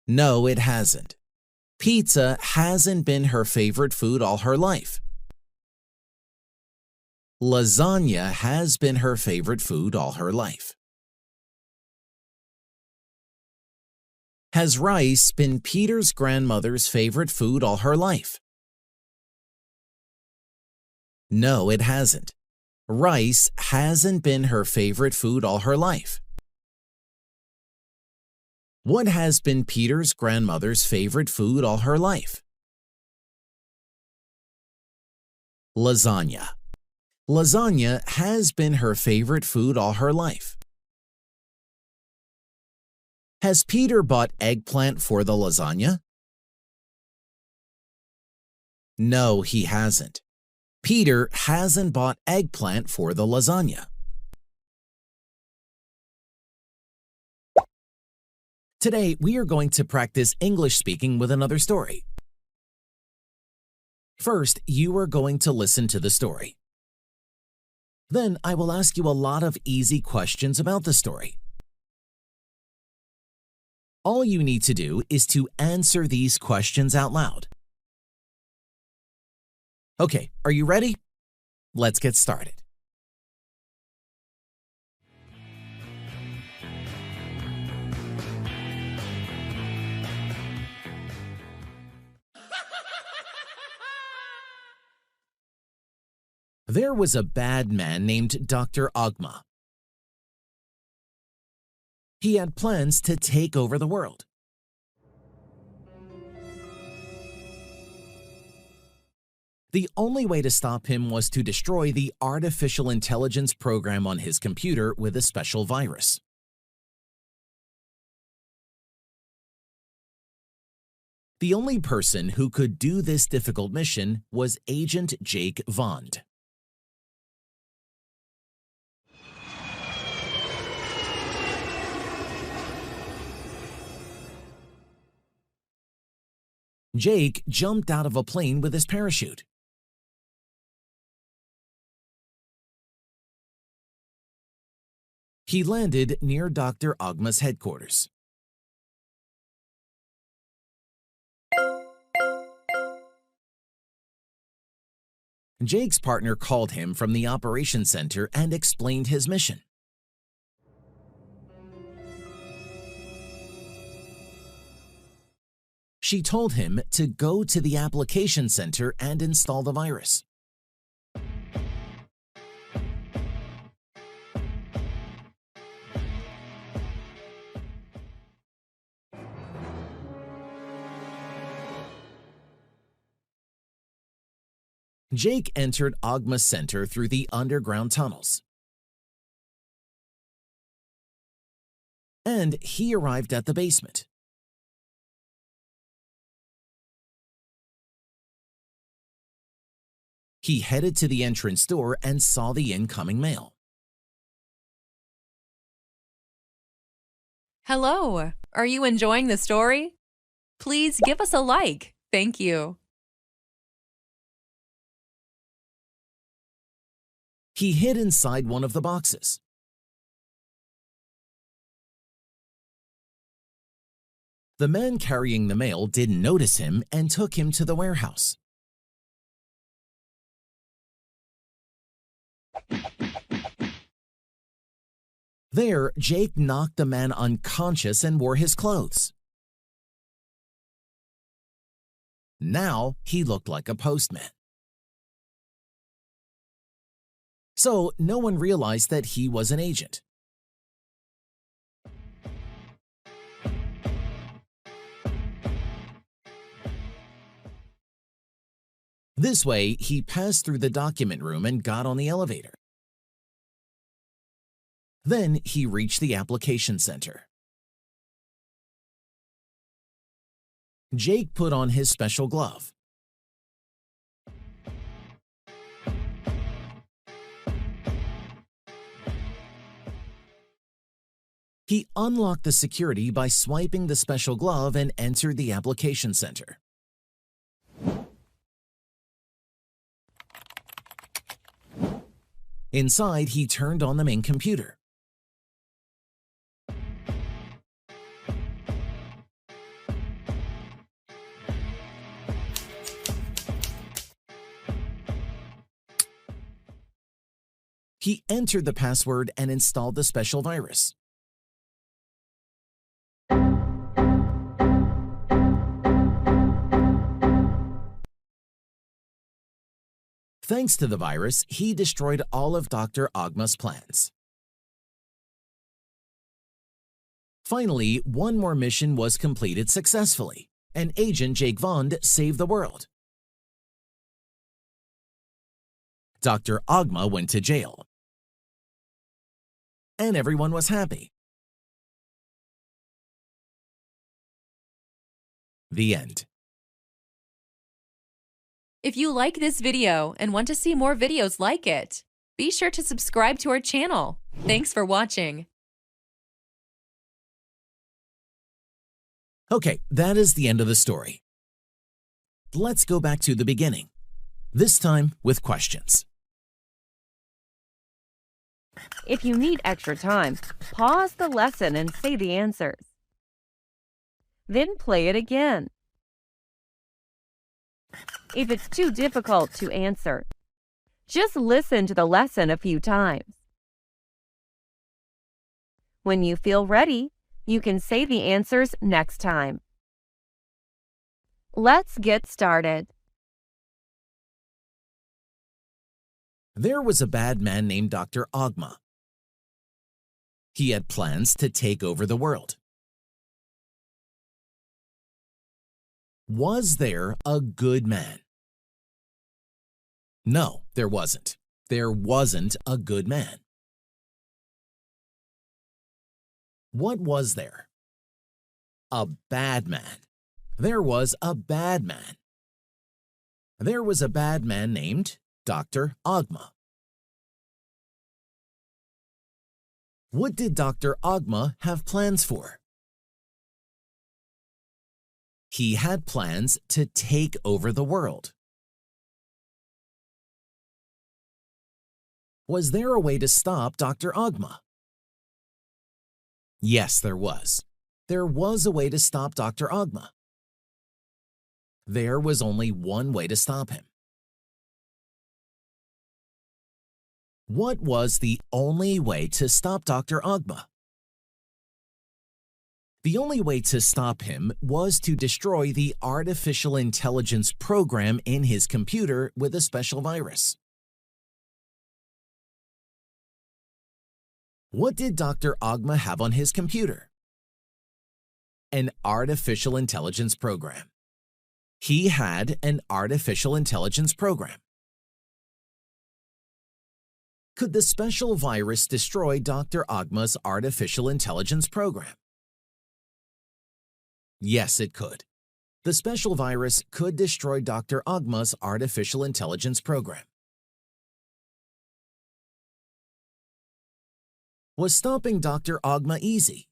D: No, it hasn't. Pizza hasn't been her favorite food all her life. Lasagna has been her favorite food all her life. Has rice been Peter's grandmother's favorite food all her life? No, it hasn't. Rice hasn't been her favorite food all her life. What has been Peter's grandmother's favorite food all her life? Lasagna. Lasagna has been her favorite food all her life. Has Peter bought eggplant for the lasagna? No, he hasn't. Peter hasn't bought eggplant for the lasagna. Today, we are going to practice English speaking with another story. First, you are going to listen to the story. Then, I will ask you a lot of easy questions about the story. All you need to do is to answer these questions out loud. Okay, are you ready? Let's get started. There was a bad man named Dr. Ogma. He had plans to take over the world. The only way to stop him was to destroy the artificial intelligence program on his computer with a special virus. The only person who could do this difficult mission was Agent Jake Vond. Jake jumped out of a plane with his parachute. He landed near Dr. Ogma's headquarters. Jake's partner called him from the operations center and explained his mission. She told him to go to the application center and install the virus. Jake entered Ogma's center through the underground tunnels. And he arrived at the basement. He headed to the entrance door and saw the incoming mail.
I: Hello, are you enjoying the story? Please give us a like. Thank you.
D: He hid inside one of the boxes. The man carrying the mail didn't notice him and took him to the warehouse. There, Jake knocked the man unconscious and wore his clothes. Now he looked like a postman. So no one realized that he was an agent. This way, he passed through the document room and got on the elevator. Then he reached the application center. Jake put on his special glove. He unlocked the security by swiping the special glove and entered the application center. Inside, he turned on the main computer. He entered the password and installed the special virus. Thanks to the virus, he destroyed all of Dr. Ogma's plans. Finally, one more mission was completed successfully, and Agent Jake Vond saved the world. Dr. Ogma went to jail, and everyone was happy. The end.
I: If you like this video and want to see more videos like it, be sure to subscribe to our channel. Thanks for watching.
D: Okay, that is the end of the story. Let's go back to the beginning, this time with questions.
J: If you need extra time, pause the lesson and say the answers. Then play it again. If it's too difficult to answer, just listen to the lesson a few times. When you feel ready, you can say the answers next time. Let's get started.
D: There was a bad man named Dr. Ogma. He had plans to take over the world. Was there a good man? No, there wasn't. There wasn't a good man. What was there? A bad man. There was a bad man. There was a bad man named Dr. Ogma. What did Dr. Ogma have plans for? He had plans to take over the world. Was there a way to stop Dr. Ogma? Yes, there was. There was a way to stop Dr. Ogma. There was only one way to stop him. What was the only way to stop Dr. Ogma? The only way to stop him was to destroy the artificial intelligence program in his computer with a special virus. What did Dr. Ogma have on his computer? An artificial intelligence program. He had an artificial intelligence program. Could the special virus destroy Dr. Ogma's artificial intelligence program? Yes, it could. The special virus could destroy Dr. Ogma's artificial intelligence program. Was stopping Dr. Ogma easy?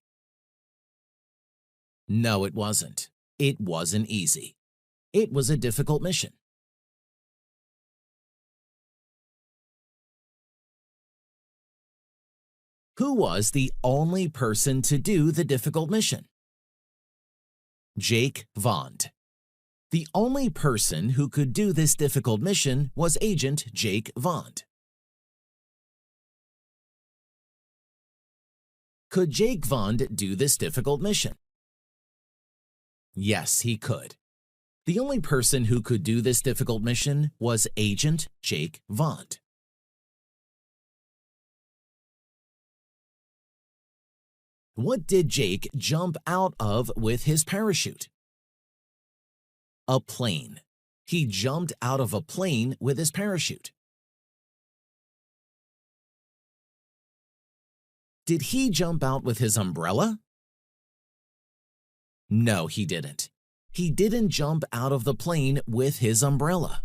D: No, it wasn't. It wasn't easy. It was a difficult mission. Who was the only person to do the difficult mission? Jake Vond. The only person who could do this difficult mission was Agent Jake Vond. Could Jake Vond do this difficult mission? Yes, he could. The only person who could do this difficult mission was Agent Jake Vond. What did Jake jump out of with his parachute? A plane. He jumped out of a plane with his parachute. Did he jump out with his umbrella? No, he didn't. He didn't jump out of the plane with his umbrella.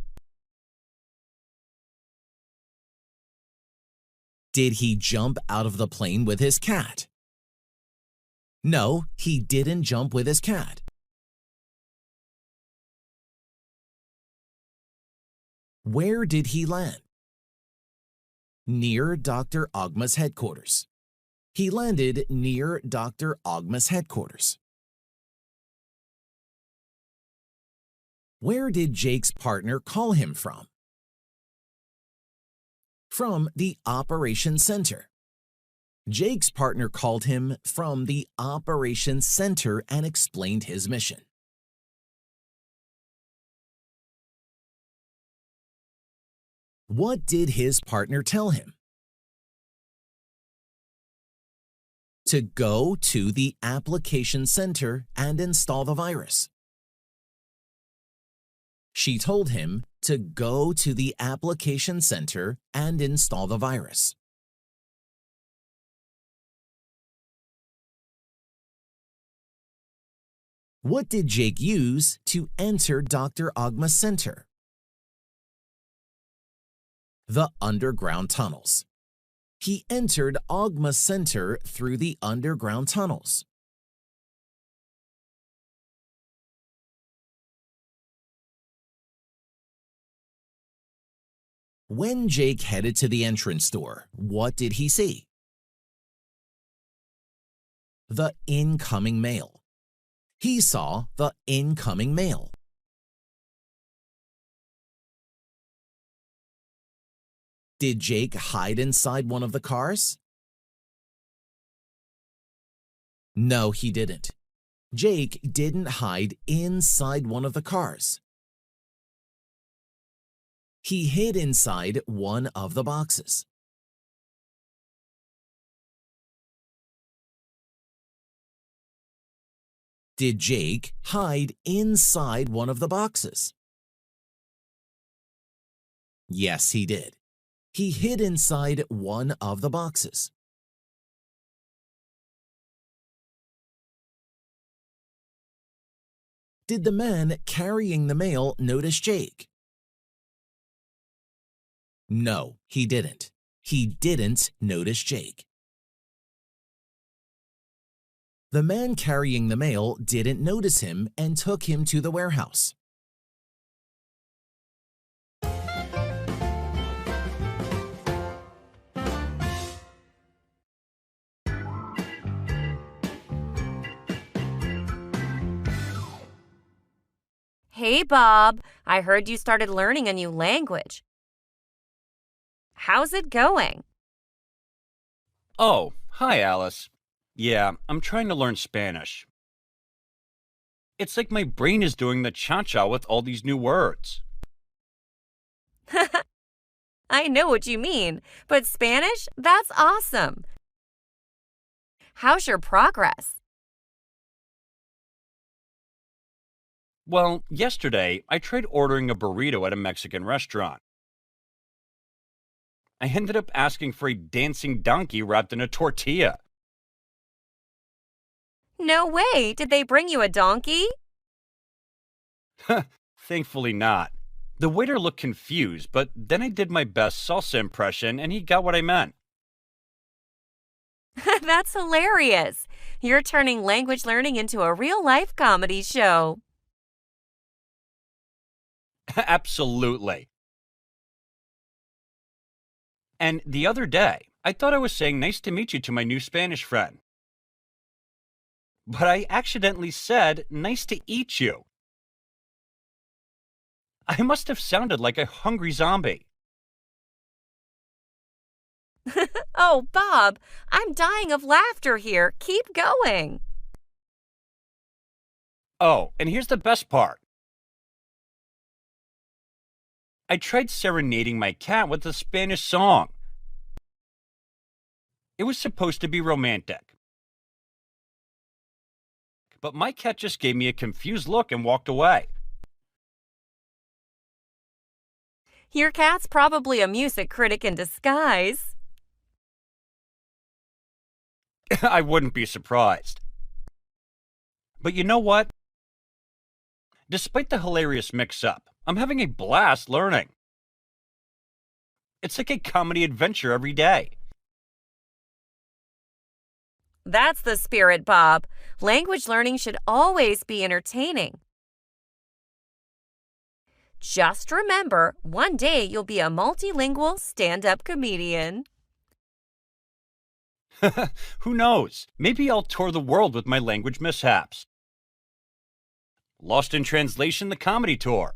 D: Did he jump out of the plane with his cat? No, he didn't jump with his cat. Where did he land? Near Dr. Ogma's headquarters. He landed near Dr. Ogma's headquarters. Where did Jake's partner call him from? From the Operations Center. Jake's partner called him from the Operations Center and explained his mission. What did his partner tell him? To go to the Application Center and install the virus. She told him to go to the Application Center and install the virus. What did Jake use to enter Dr. Ogma's center? The underground tunnels. He entered Ogma's center through the underground tunnels. When Jake headed to the entrance door, what did he see? The incoming mail. He saw the incoming mail. Did Jake hide inside one of the cars? No, he didn't. Jake didn't hide inside one of the cars. He hid inside one of the boxes. Did Jake hide inside one of the boxes? Yes, he did. He hid inside one of the boxes. Did the man carrying the mail notice Jake? No, he didn't. He didn't notice Jake. The man carrying the mail didn't notice him and took him to the warehouse.
B: Hey, Bob. I heard you started learning a new language. How's it going?
K: Oh, hi, Alice. Yeah, I'm trying to learn Spanish. It's like my brain is doing the cha-cha with all these new words.
B: I know what you mean, but Spanish? That's awesome. How's your progress?
K: Well, yesterday, I tried ordering a burrito at a Mexican restaurant. I ended up asking for a dancing donkey wrapped in a tortilla.
B: No way! Did they bring you a donkey?
K: Thankfully not. The waiter looked confused, but then I did my best salsa impression and he got what I meant.
B: That's hilarious. You're turning language learning into a real-life comedy show.
K: Absolutely. And the other day, I thought I was saying nice to meet you to my new Spanish friend. But I accidentally said nice to eat you. I must have sounded like a hungry zombie.
B: Oh, Bob, I'm dying of laughter here. Keep going.
K: Oh, and here's the best part. I tried serenading my cat with a Spanish song. It was supposed to be romantic. But my cat just gave me a confused look and walked away.
B: Your cat's probably a music critic in disguise.
K: I wouldn't be surprised. But you know what? Despite the hilarious mix-up, I'm having a blast learning. It's like a comedy adventure every day.
B: That's the spirit, Bob. Language learning should always be entertaining. Just remember, one day you'll be a multilingual stand-up comedian.
K: Who knows? Maybe I'll tour the world with my language mishaps. Lost in Translation, the comedy tour.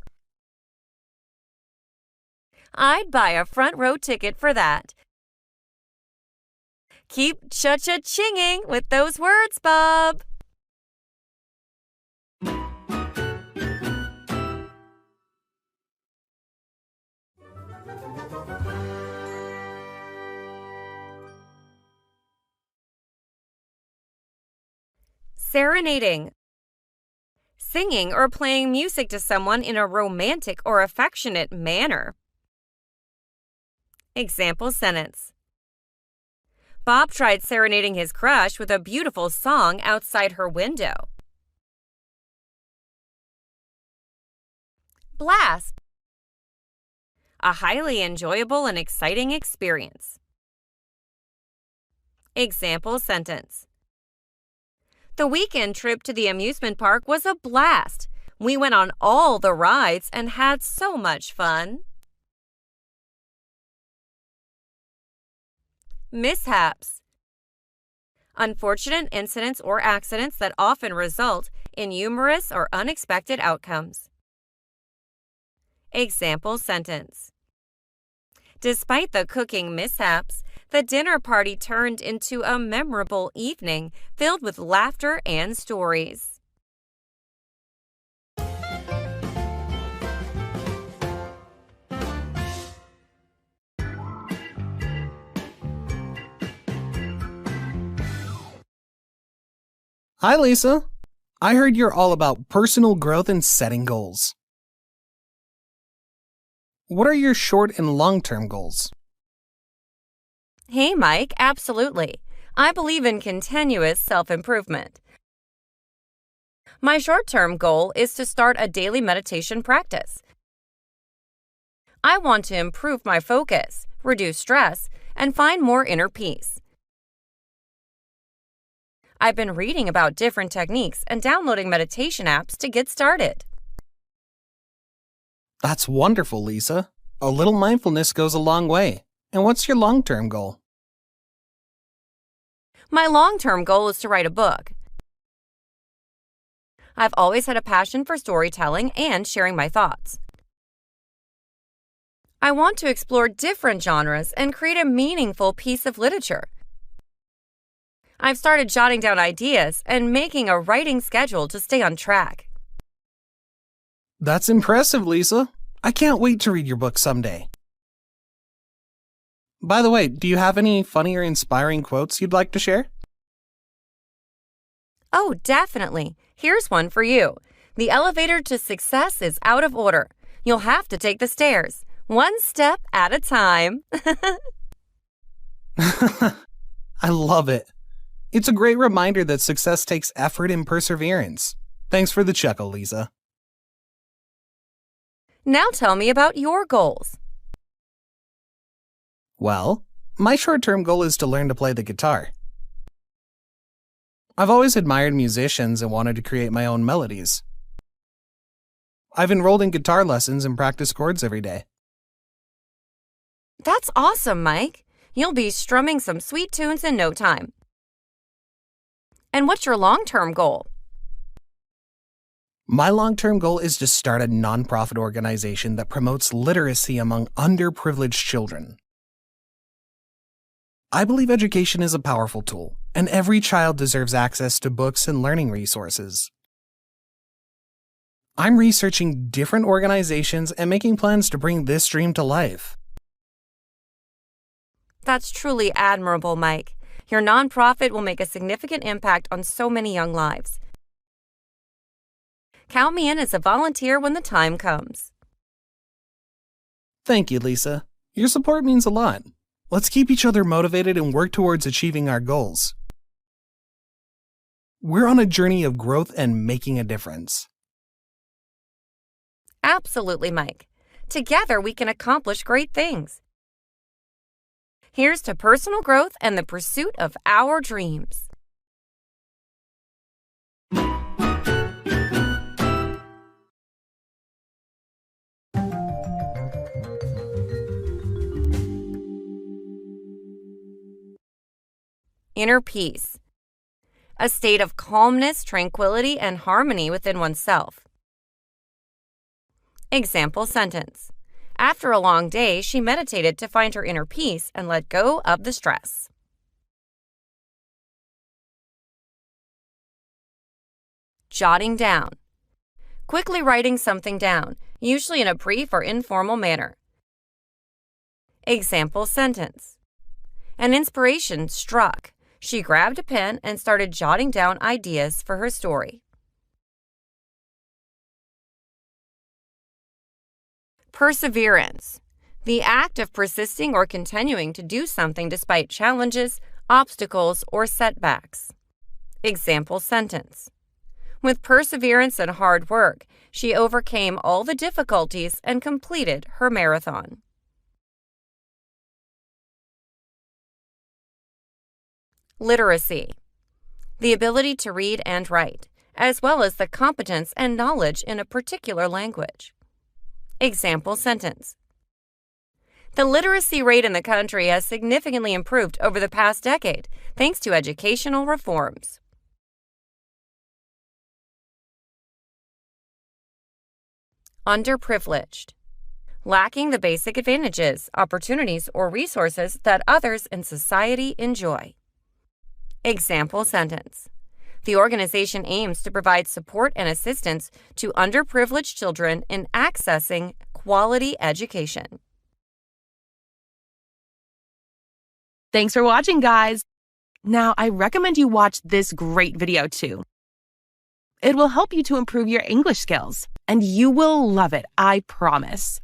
B: I'd buy a front row ticket for that. Keep cha-cha-chinging with those words, Bob. Serenading. Singing or playing music to someone in a romantic or affectionate manner. Example sentence. Bob tried serenading his crush with a beautiful song outside her window. Blast. A highly enjoyable and exciting experience. Example sentence. The weekend trip to the amusement park was a blast. We went on all the rides and had so much fun. Mishaps. Unfortunate incidents or accidents that often result in humorous or unexpected outcomes. Example sentence. Despite the cooking mishaps, the dinner party turned into a memorable evening filled with laughter and stories.
L: Hi, Lisa. I heard you're all about personal growth and setting goals. What are your short and long-term goals?
B: Hey, Mike, absolutely. I believe in continuous self-improvement. My short-term goal is to start a daily meditation practice. I want to improve my focus, reduce stress, and find more inner peace. I've been reading about different techniques and downloading meditation apps to get started.
L: That's wonderful, Lisa. A little mindfulness goes a long way. And what's your long-term goal?
B: My long-term goal is to write a book. I've always had a passion for storytelling and sharing my thoughts. I want to explore different genres and create a meaningful piece of literature. I've started jotting down ideas and making a writing schedule to stay on track.
L: That's impressive, Lisa. I can't wait to read your book someday. By the way, do you have any funny or inspiring quotes you'd like to share?
B: Oh, definitely. Here's one for you. The elevator to success is out of order. You'll have to take the stairs, one step at a time.
L: I love it. It's a great reminder that success takes effort and perseverance. Thanks for the chuckle, Lisa.
B: Now tell me about your goals.
L: Well, my short-term goal is to learn to play the guitar. I've always admired musicians and wanted to create my own melodies. I've enrolled in guitar lessons and practice chords every day.
B: That's awesome, Mike. You'll be strumming some sweet tunes in no time. And what's your long-term goal?
L: My long-term goal is to start a nonprofit organization that promotes literacy among underprivileged children. I believe education is a powerful tool, and every child deserves access to books and learning resources. I'm researching different organizations and making plans to bring this dream to life.
B: That's truly admirable, Mike. Your nonprofit will make a significant impact on so many young lives. Count me in as a volunteer when the time comes.
L: Thank you, Lisa. Your support means a lot. Let's keep each other motivated and work towards achieving our goals. We're on a journey of growth and making a difference.
B: Absolutely, Mike. Together we can accomplish great things. Here's to personal growth and the pursuit of our dreams. Inner peace. A state of calmness, tranquility, and harmony within oneself. Example sentence. After a long day, she meditated to find her inner peace and let go of the stress. Jotting down. Quickly writing something down, usually in a brief or informal manner. Example sentence. An inspiration struck. She grabbed a pen and started jotting down ideas for her story. Perseverance. The act of persisting or continuing to do something despite challenges, obstacles, or setbacks. Example sentence. With perseverance and hard work, she overcame all the difficulties and completed her marathon. Literacy. The ability to read and write, as well as the competence and knowledge in a particular language. Example sentence. The literacy rate in the country has significantly improved over the past decade thanks to educational reforms. Underprivileged. Lacking the basic advantages, opportunities, or resources that others in society enjoy. Example sentence. The organization aims to provide support and assistance to underprivileged children in accessing quality education.
C: Thanks for watching, guys. Now, I recommend you watch this great video too. It will help you to improve your English skills, and you will love it, I promise.